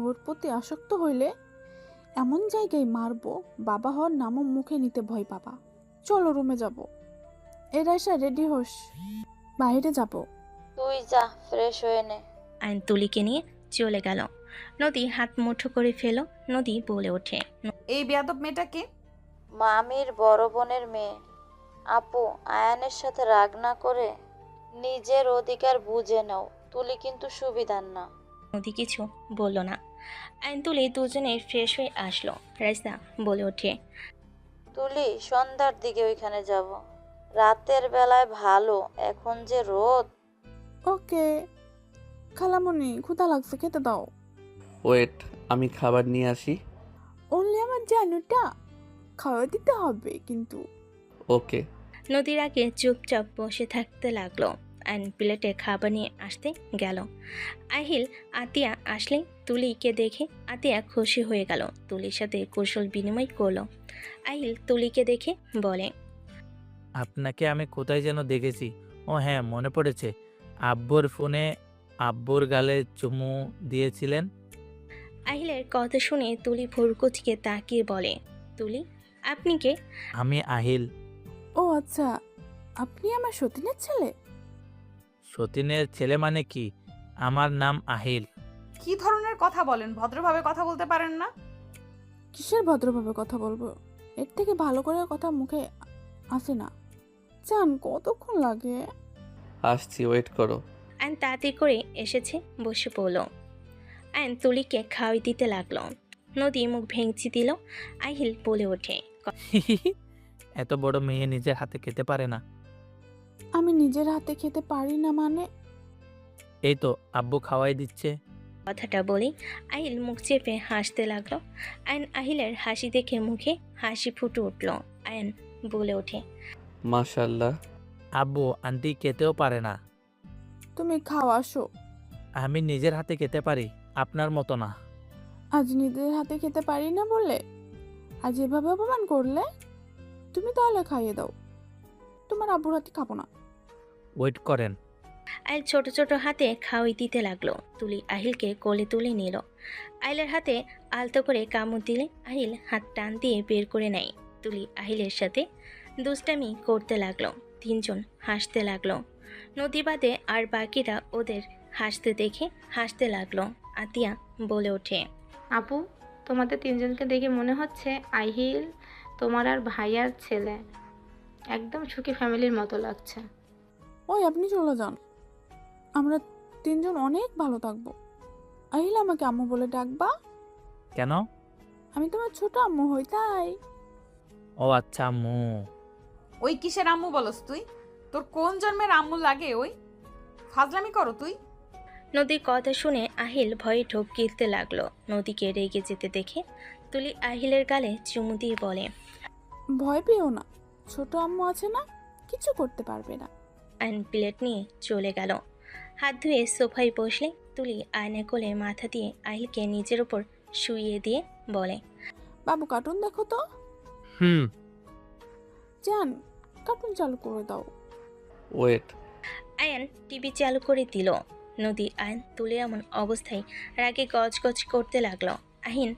ওর প্রতি আসক্ত হইলে এমন জায়গায় মারবো, বাবা হওয়ার নামও মুখে নিতে ভয় পাবা। চলো রুমে যাব। এরা এসে রেডি হোস, বাইরে যাব। তুই যা, ফ্রেশ হয়ে নে। আয়ন তুলিকে নিয়ে চলে গেল। নদী হাত মুঠো করে ফেল। নদী বলে ওঠে, এই বেয়াদব মেয়েটা কে? মামির বড় বোনের মেয়ে। আপু, আয়ানের সাথে রাগ না করে নিজের অধিকার বুঝে নাও। তুলি কিন্তু সুবিধার না। নদী কিছু বলল না। আয়ন তুলি দুজনে ফ্রেশ হয়ে আসলো। রাইসা বলে ওঠে, তুলি, সন্ধ্যার দিকে ওইখানে যাব। রাতের বেলায় ভালো, এখন যে রোদ। ওকে খালামণি, ক্ষুধা লাগছে, খেতে দাও। ওয়েট, আমি খাবার নিয়ে আসি। অনলি আমার জানুটা খাওয়া দিতে হবে কিন্তু। ওকে। নদীর আগে চুপচাপ বসে থাকতে লাগলো। আয়ন প্লেটে খাবার নিয়ে আসতে গেল। আহিল আতিয়া আসলে তুলিকে দেখে আতিয়া খুশি হয়ে গেল। তুলির সাথে কৌশল বিনিময় করলো। আহিল তুলিকে দেখে বলে, আপনাকে আমি কোথায় যেন দেখেছি। ও হ্যাঁ, মনে পড়েছে। আব্বুর ফোনে আব্বুর গালে চুমু দিয়েছিলেন। আহিলের কথা শুনে তুলি ভুরকুচকে তাকিয়ে বলে, তুলি, আপনি কে? আমি আহিল। ও আচ্ছা, আপনি আমার সতীনের ছেলে? সতীনের ছেলে মানে কি? আমার নাম আহিল। কি ধরনের কথা বলেন? ভদ্রভাবে কথা বলতে পারেন না? কিসের ভদ্রভাবে কথা বলবো? এর থেকে ভালো করে কথা মুখে আসে না। জান, কতক্ষণ লাগে? আসছি, ওয়েট করো। আয়ন তাড়াতাড়ি করে এসেছে, বসে পড়ল। আয়ন তুলিকে খাওয়াই দিতে লাগলো। নদী মুখ ভেঙচি দিল। আহিল বলে ওঠে, এত বড় মেয়ে নিজের হাতে খেতে পারে না। আমি নিজের হাতে খেতে পারি না মানে? এই তো আব্বু খাওয়াই দিচ্ছে। কথাটা বলি আহিল মুখ চেপে হাসতে লাগলো। আয়ন আহিলের হাসি দেখে মুখে হাসি ফুটে উঠল। আয়ন বলে ওঠে, মাশাআল্লাহ। আব্বু আন্টি খেতেও পারে না। তুমি খাও, আসো। আমি নিজের হাতে খেতে পারি, আপনার মতো না। আজ নিজের হাতে খেতে পারি না বলে আজ এভাবে অপমান করলে? তুমি তাহলে খাইয়ে দাও, তোমার আব্বুর হাতে খাবো না। ওয়েট করেন। আহিল ছোট ছোট হাতে খাওয়াই দিতে লাগলো। তুলি আহিলকে কোলে তুলে নিল। আহিলের হাতে আলতো করে কামড় দিলে আহিল হাত টান দিয়ে বের করে নেয়। তুলি আহিলের সাথে দুষ্টামি করতে লাগলো। তিনজন হাসতে লাগলো। নদী বাদে আর বাকিরা ওদের হাসতে দেখে হাসতে লাগলো। আতিয়া বলে ওঠে, আপু, তোমাদের তিনজনকে দেখে মনে হচ্ছে আহিল তোমার আর ভাইয়ার ছেলে। একদম সুখী ফ্যামিলির মতো লাগছে। ওই আপনি চলে যান, আমরা তিনজন অনেক ভালো থাকবো। আহিল, আমাকে আম্মু বলে ডাকবা। কেন? আমি তোমার ছোট আম্মু হই তাই। ও আচ্ছা আম্মু। ওই কিসের আম্মু বলস তুই? তোর কোন জন্মের আম্মু লাগে? ওই ফাজলামি করো তুই। নদীর কথা শুনে আহিল ভয়ে ঢোক গিলতে লাগলো। নদীকে রেগে যেতে দেখে তুলি আহিলের গালে চুমু দিয়ে বলে, ভয় পেও না, ছোট আম্মু আছে না, কিছু করতে পারবে না। আয়ন প্লেট নিয়ে চলে গেল। হাত ধুয়ে সোফায় বসলে তুলি আয়নের কোলে মাথা দিয়ে আহিলকে নিজের ওপর শুইয়ে দিয়ে বলে, বাবু কার্টুন দেখো তো। হুম। জান, কার্টুন চালু করে দাও। ওয়েট। আয়ন টিভি চালু করে দিল। নদী আয়ন তুলে এমন অবস্থায় রাগে গজগজ করতে লাগলো। আহিল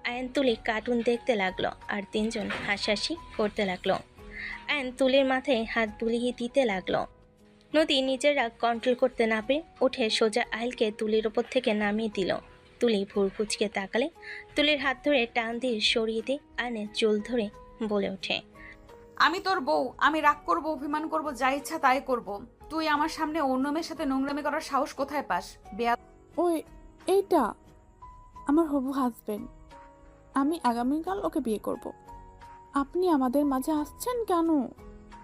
আয়ন তুলে কার্টুন দেখতে লাগলো আর তিনজন হাসাহাসি করতে লাগলো। আয়ন তুলির মাথায় হাত বুলিয়ে দিতে লাগলো। নদী নিজের রাগ কন্ট্রোল করতে না পেরে উঠে সোজা আহিলকে তুলির ওপর থেকে নামিয়ে দিল। তুলি ভুর কুচকে তাকালে তুলির হাত ধরে টান দিয়ে সরিয়ে দিয়ে আয়নের চুল ধরে বলে ওঠে, আমি তোর বউ, আমি রাগ করব, অভিমান করব, যা ইচ্ছা তাই করব। তুই আমার সামনে অন্য মেয়ের সাথে নোংরামি করার সাহস কোথায় পাস? ওই এইটা আমার হবু হাজবেন্ড, আমি আগামীকাল ওকে বিয়ে করব। আপনি আমাদের মাঝে আসছেন কেন?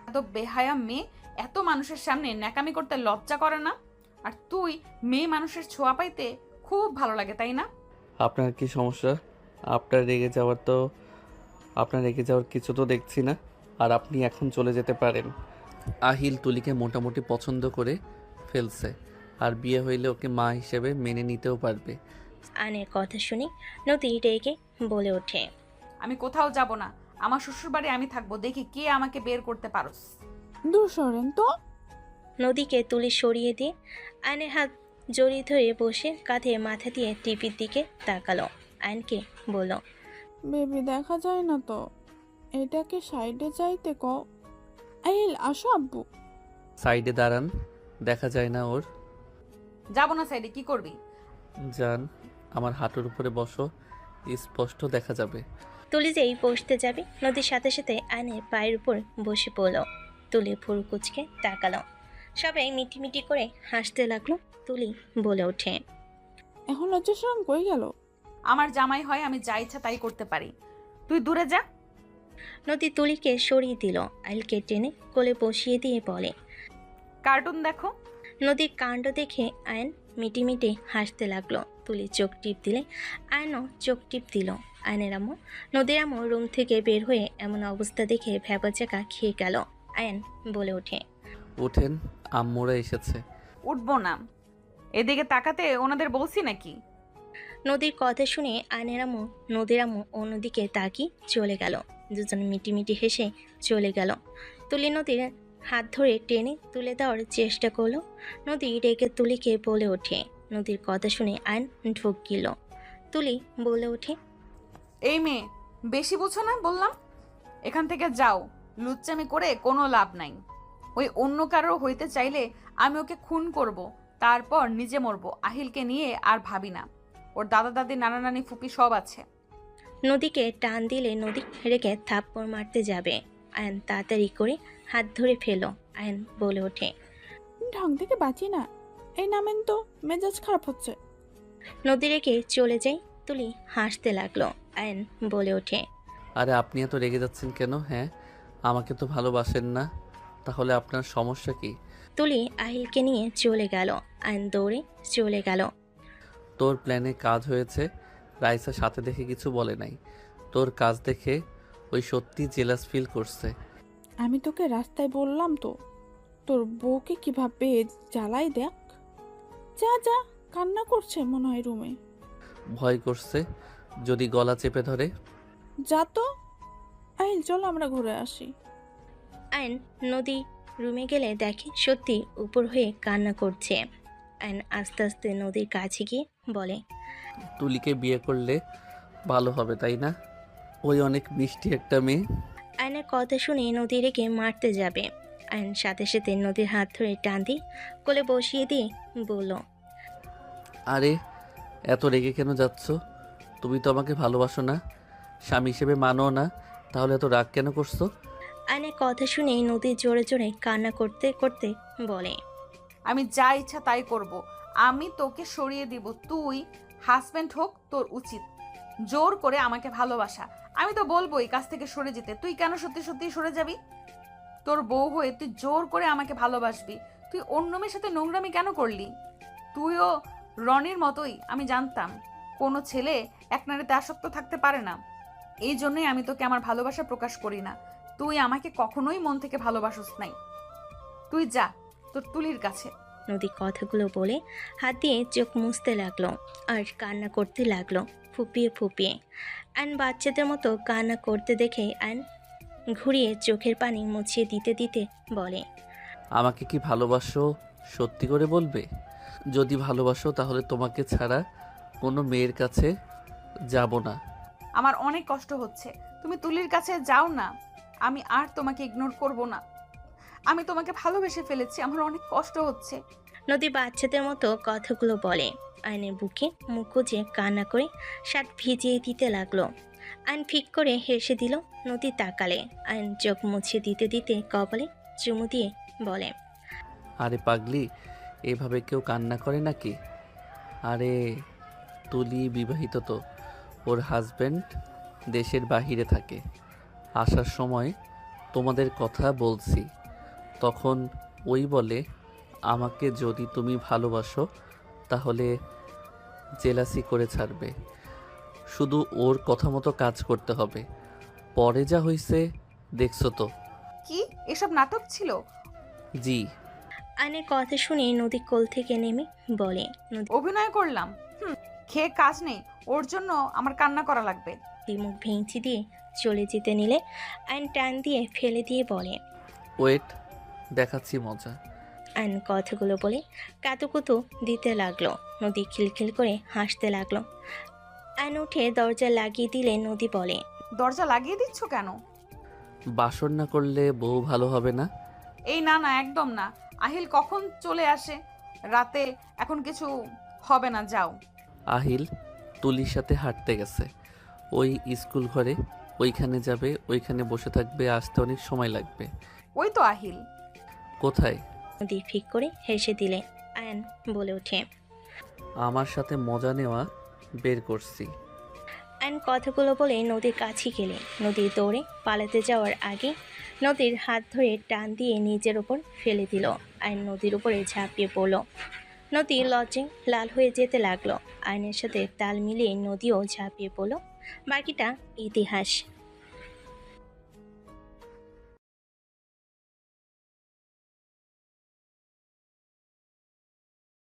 এত বেহায়া মেয়ে এত মানুষের সামনে ন্যাকামি করতে লজ্জা করে না? আর তুই মেয়ে মানুষের ছোঁয়া পাইতে খুব ভালো লাগে, তাই না? আপনার কি সমস্যা? আপনার রেগে যাওয়ার কিছু তো দেখছি না। আর আপনি এখন চলে যেতে পারেন। আহিল তুলিকে মোটামুটি পছন্দ করে ফেলছে, আর বিয়ে হইলে ওকে মা হিসেবে মেনে নিতেও পারবে। আয়নের কথা শুনে নদী রেগে বলে ওঠে, আমি কোথাও যাব না, আমার শ্বশুর বাড়ি আমি থাকবো, দেখি কে আমাকে বের করতে পারোস। দূর সরেন তো। নদীকে তুলি সরিয়ে দিয়ে আয়নের হাত জড়িয়ে ধরে বসে কাঁধে মাথা দিয়ে টিভির দিকে তাকালো। আয়নকে বলল, বেবি দেখা যায় না তো, এটাকে সাইডে যাইতে ক। আহিল আসো আব্বু। সাইডে দাঁড়ান, দেখা যায় না ওর। যাবো না সাইডে, কি করবি? যান, আমার হাঁটুর উপরে বসো, স্পষ্ট দেখা যাবে। তুলি যেই বসতে যাবে নদীর সাথে সাথে আয়নের পায়ের উপর বসে পড়ল। তুলি ভুরু কুচকে তাকালো। সবাই মিটিমিটি করে হাসতে লাগলো। তুলি বলে ওঠে, এখন লজ্জা শরম কই গেল? আমার জামাই হয়, আমি যা ইচ্ছা তাই করতে পারি। তুই দূরে যা। নদী তুলিকে সরিয়ে দিল। আইলকে টেনে কোলে বসিয়ে দিয়ে বলে, কার্টুন দেখো। নদীর কাণ্ড দেখে আয়ন মিটিমিটি হাসতে লাগলো। তুলি চোখ টিপ দিলে আয়নও চোখ টিপ দিল। আয়নের আম্মু নদীর আম্মু রুম থেকে বের হয়ে এমন অবস্থা দেখে ভ্যাবাচাকা খেয়ে গেল। আয়ন বলে ওঠে, ওঠেন, আম্মুরা এসেছে। উঠবো না, এদিকে তাকাতে ওনাদের বলছি নাকি? নদীর কথা শুনে আয়নের আম্মু নদীর আম্মু অন্যদিকে তাকিয়ে চলে গেল। দুজন মিটিমিটি হেসে চলে গেল। তুলি নদীর হাত ধরে টেনে তুলে দেওয়ার চেষ্টা করলো। নদী রেগে তুলিকে বলে ওঠে। নদীর কথা শুনে আয়ন ঢোক গেল। তুলি বলে ওঠে, এই মেয়ে, বেশি বুঝো না বললাম। এখান থেকে যাও, লুচ্চামি করে কোনো লাভ নাই। ওই অন্য কারো হইতে চাইলে আমি ওকে খুন করব, তারপর নিজে মরবো। আহিলকে নিয়ে আর ভাবি না, ওর দাদা দাদি নানা নানি ফুপি সব আছে। নদীকে টান দিলে নদী রেগে থাপ্পড় মারতে যাবে। আয়ন তাড়াতাড়ি করে হাত ধরে ফেলো। আয়ন বলে ওঠে, ঢং থেকে বাঁচি না, এই নামেন তো, মেজাজ খারাপ হচ্ছে। নদী রেগে চলে যাই। তুলি হাসতে লাগলো। আয়ন বলে ওঠে, আরে আপনি এত রেগে যাচ্ছেন কেন? হ্যাঁ, আমাকে তো ভালোবাসেন না, তাহলে আপনার সমস্যা কি? তুলি আহিলকে নিয়ে চলে গেল। আয়ন দৌড়ে চলে গেল। তোর প্ল্যানে কাজ হয়েছে। রাইসা সাথে দেখে কিছু বলে নাই, তোর কাজ দেখে ওই সত্যি জেলাস ফিল করছে। আমি তোকে রাস্তায় বললাম তো, তোর বউকে কিভাবে জ্বালাই দেখ। যা যা, কান্না করছে মনে হয় রুমে। ভয় করছে যদি গলা চেপে ধরে। যা তো। আহিল চলো আমরা ঘুরে আসি। আয়ন নদী রুমে গেলে দেখে সত্যি উপর হয়ে কান্না করছে। আয়ন আস্তে আস্তে নদীর কাছে গিয়ে বলে, তুলিকে বিয়ে করলে ভালো হবে তাই না? ওই অনেক মিষ্টি একটা মেয়ে। আয়নের কথা শুনে নদী রেগে মারতে যাবে। আয়ন সাথে সাথে নদীর হাত ধরে টান দিয়ে কোলে বসিয়ে দিয়ে বলল, আরে এত রেগে কেন যাচ্ছ? তুমি তো আমাকে ভালোবাসো না, স্বামী হিসেবে মানো না, তাহলে এত রাগ কেন করছো? আয়নের কথা শুনে নদী জোরে জোরে কান্না করতে করতে বলে, আমি যা ইচ্ছা তাই করব। আমি তোকে সরিয়ে দিব। তুই হাজব্যান্ড হোক, তোর উচিত জোর করে আমাকে ভালোবাসা। আমি তো বলবো এই কাছ থেকে সরে যেতে। তুই কেন সত্যি সত্যি সরে যাবি? তোর বউ হয়ে তুই জোর করে আমাকে ভালোবাসবি। তুই অন্য মেয়ের সাথে নোংরামি কেন করলি? তুইও রনির মতোই। আমি জানতাম কোনো ছেলে এক নারীতে আসক্ত থাকতে পারে না, এই জন্যই আমি তোকে আমার ভালোবাসা প্রকাশ করি না। তুই আমাকে কখনোই মন থেকে ভালোবাসিস নাই। তুই যা তোর তুলির কাছে। নদী কথাগুলো বলে হাত দিয়ে চোখ মুছতে লাগলো আর কান্না করতে লাগলো ফুপিয়ে ফুপিয়ে। আয়ন বাচ্চাদের মতো কান্না করতে দেখে আয়ন ঘুরিয়ে চোখের পানি মুছিয়ে দিতে দিতে বলে, আমাকে কি ভালোবাসো সত্যি করে বলবে? যদি ভালোবাসো তাহলে তোমাকে ছাড়া কোনো মেয়ের কাছে যাব না। আমার অনেক কষ্ট হচ্ছে, তুমি তুলির কাছে যাও না। আমি আর তোমাকে ইগনোর করব না। আমি তোমাকে ভালোবেসে ফেলেছি, আমার অনেক কষ্ট হচ্ছে। নদী বাচ্চাদের মতো কথাগুলো বলে। আয়নের বুকে মুখ গুজে কান্না করে শার্ট ভিজিয়ে দিতে লাগলো। আয়ন ফিক করে হেসে দিল। নদী তাকালে। আয়ন চোখ মুছে দিতে দিতে কপালে চুমু দিয়ে বলে, আরে পাগলি, এভাবে কেউ কান্না করে নাকি? আরে তুলি বিবাহিত তো, ওর হাজব্যান্ড দেশের বাহিরে থাকে। আসার সময় তোমাদের কথা বলছি, তখন ওই বলে আমাকে যদি তুমি ভালোবাসো তাহলে জেলাসি করে ছাড়বে। শুধু ওর কথা মতো কাজ করতে হবে। পরে যা হয়েছে দেখছো তো। কি এসব নাটক ছিল? জি। আয়নের কথা শুনে নদী কোল থেকে নেমে বলে, অভিনয় করলাম? খেয়ে কাজ নেই, ওর জন্য আমার কান্না করা লাগবে। মুখ ভেঙচি দিয়ে চলে যেতে নিলে আয়ন টান দিয়ে ফেলে দিয়ে বলে, ওয়েট, দেখাচ্ছি মজা। আয়ন কথাগুলো বলে কাতুকুতু দিতে লাগলো। নদী খিলখিল করে হাসতে লাগলো। আয়ন উঠে দরজা লাগিয়ে দিলে নদী বলে, দরজা লাগিয়ে দিচ্ছ কেন? বাসর না করলে বউ ভালো হবে না। এই না না, একদম না। আহিল কখন চলে আসে রাতে, এখন কিছু হবে না, যাও। আহিল তুলির সাথে হাঁটতে গেছে ওই স্কুল ঘরে, ওইখানে যাবে, ওইখানে বসে থাকবে, আসতে অনেক সময় লাগবে। ওই তো আহিল। কোথায়? নদী ফিক করে হেসে দিলে। আয়ন বলে ওঠে, আমার সাথে মজা নেওয়া বের করছি। আয়ন কথাগুলো বলে নদীর কাছে গেলে নদী দৌড়ে পালাতে যাওয়ার আগে নদীর হাত ধরে টান দিয়ে নিজের ওপর ফেলে দিল। আয়ন নদীর উপরে ঝাঁপিয়ে পড়ল। নদী লজ্জে লাল হয়ে যেতে লাগলো। আয়নের সাথে তাল মিলিয়ে নদীও ঝাঁপিয়ে পড়ল। বাকিটা ইতিহাস।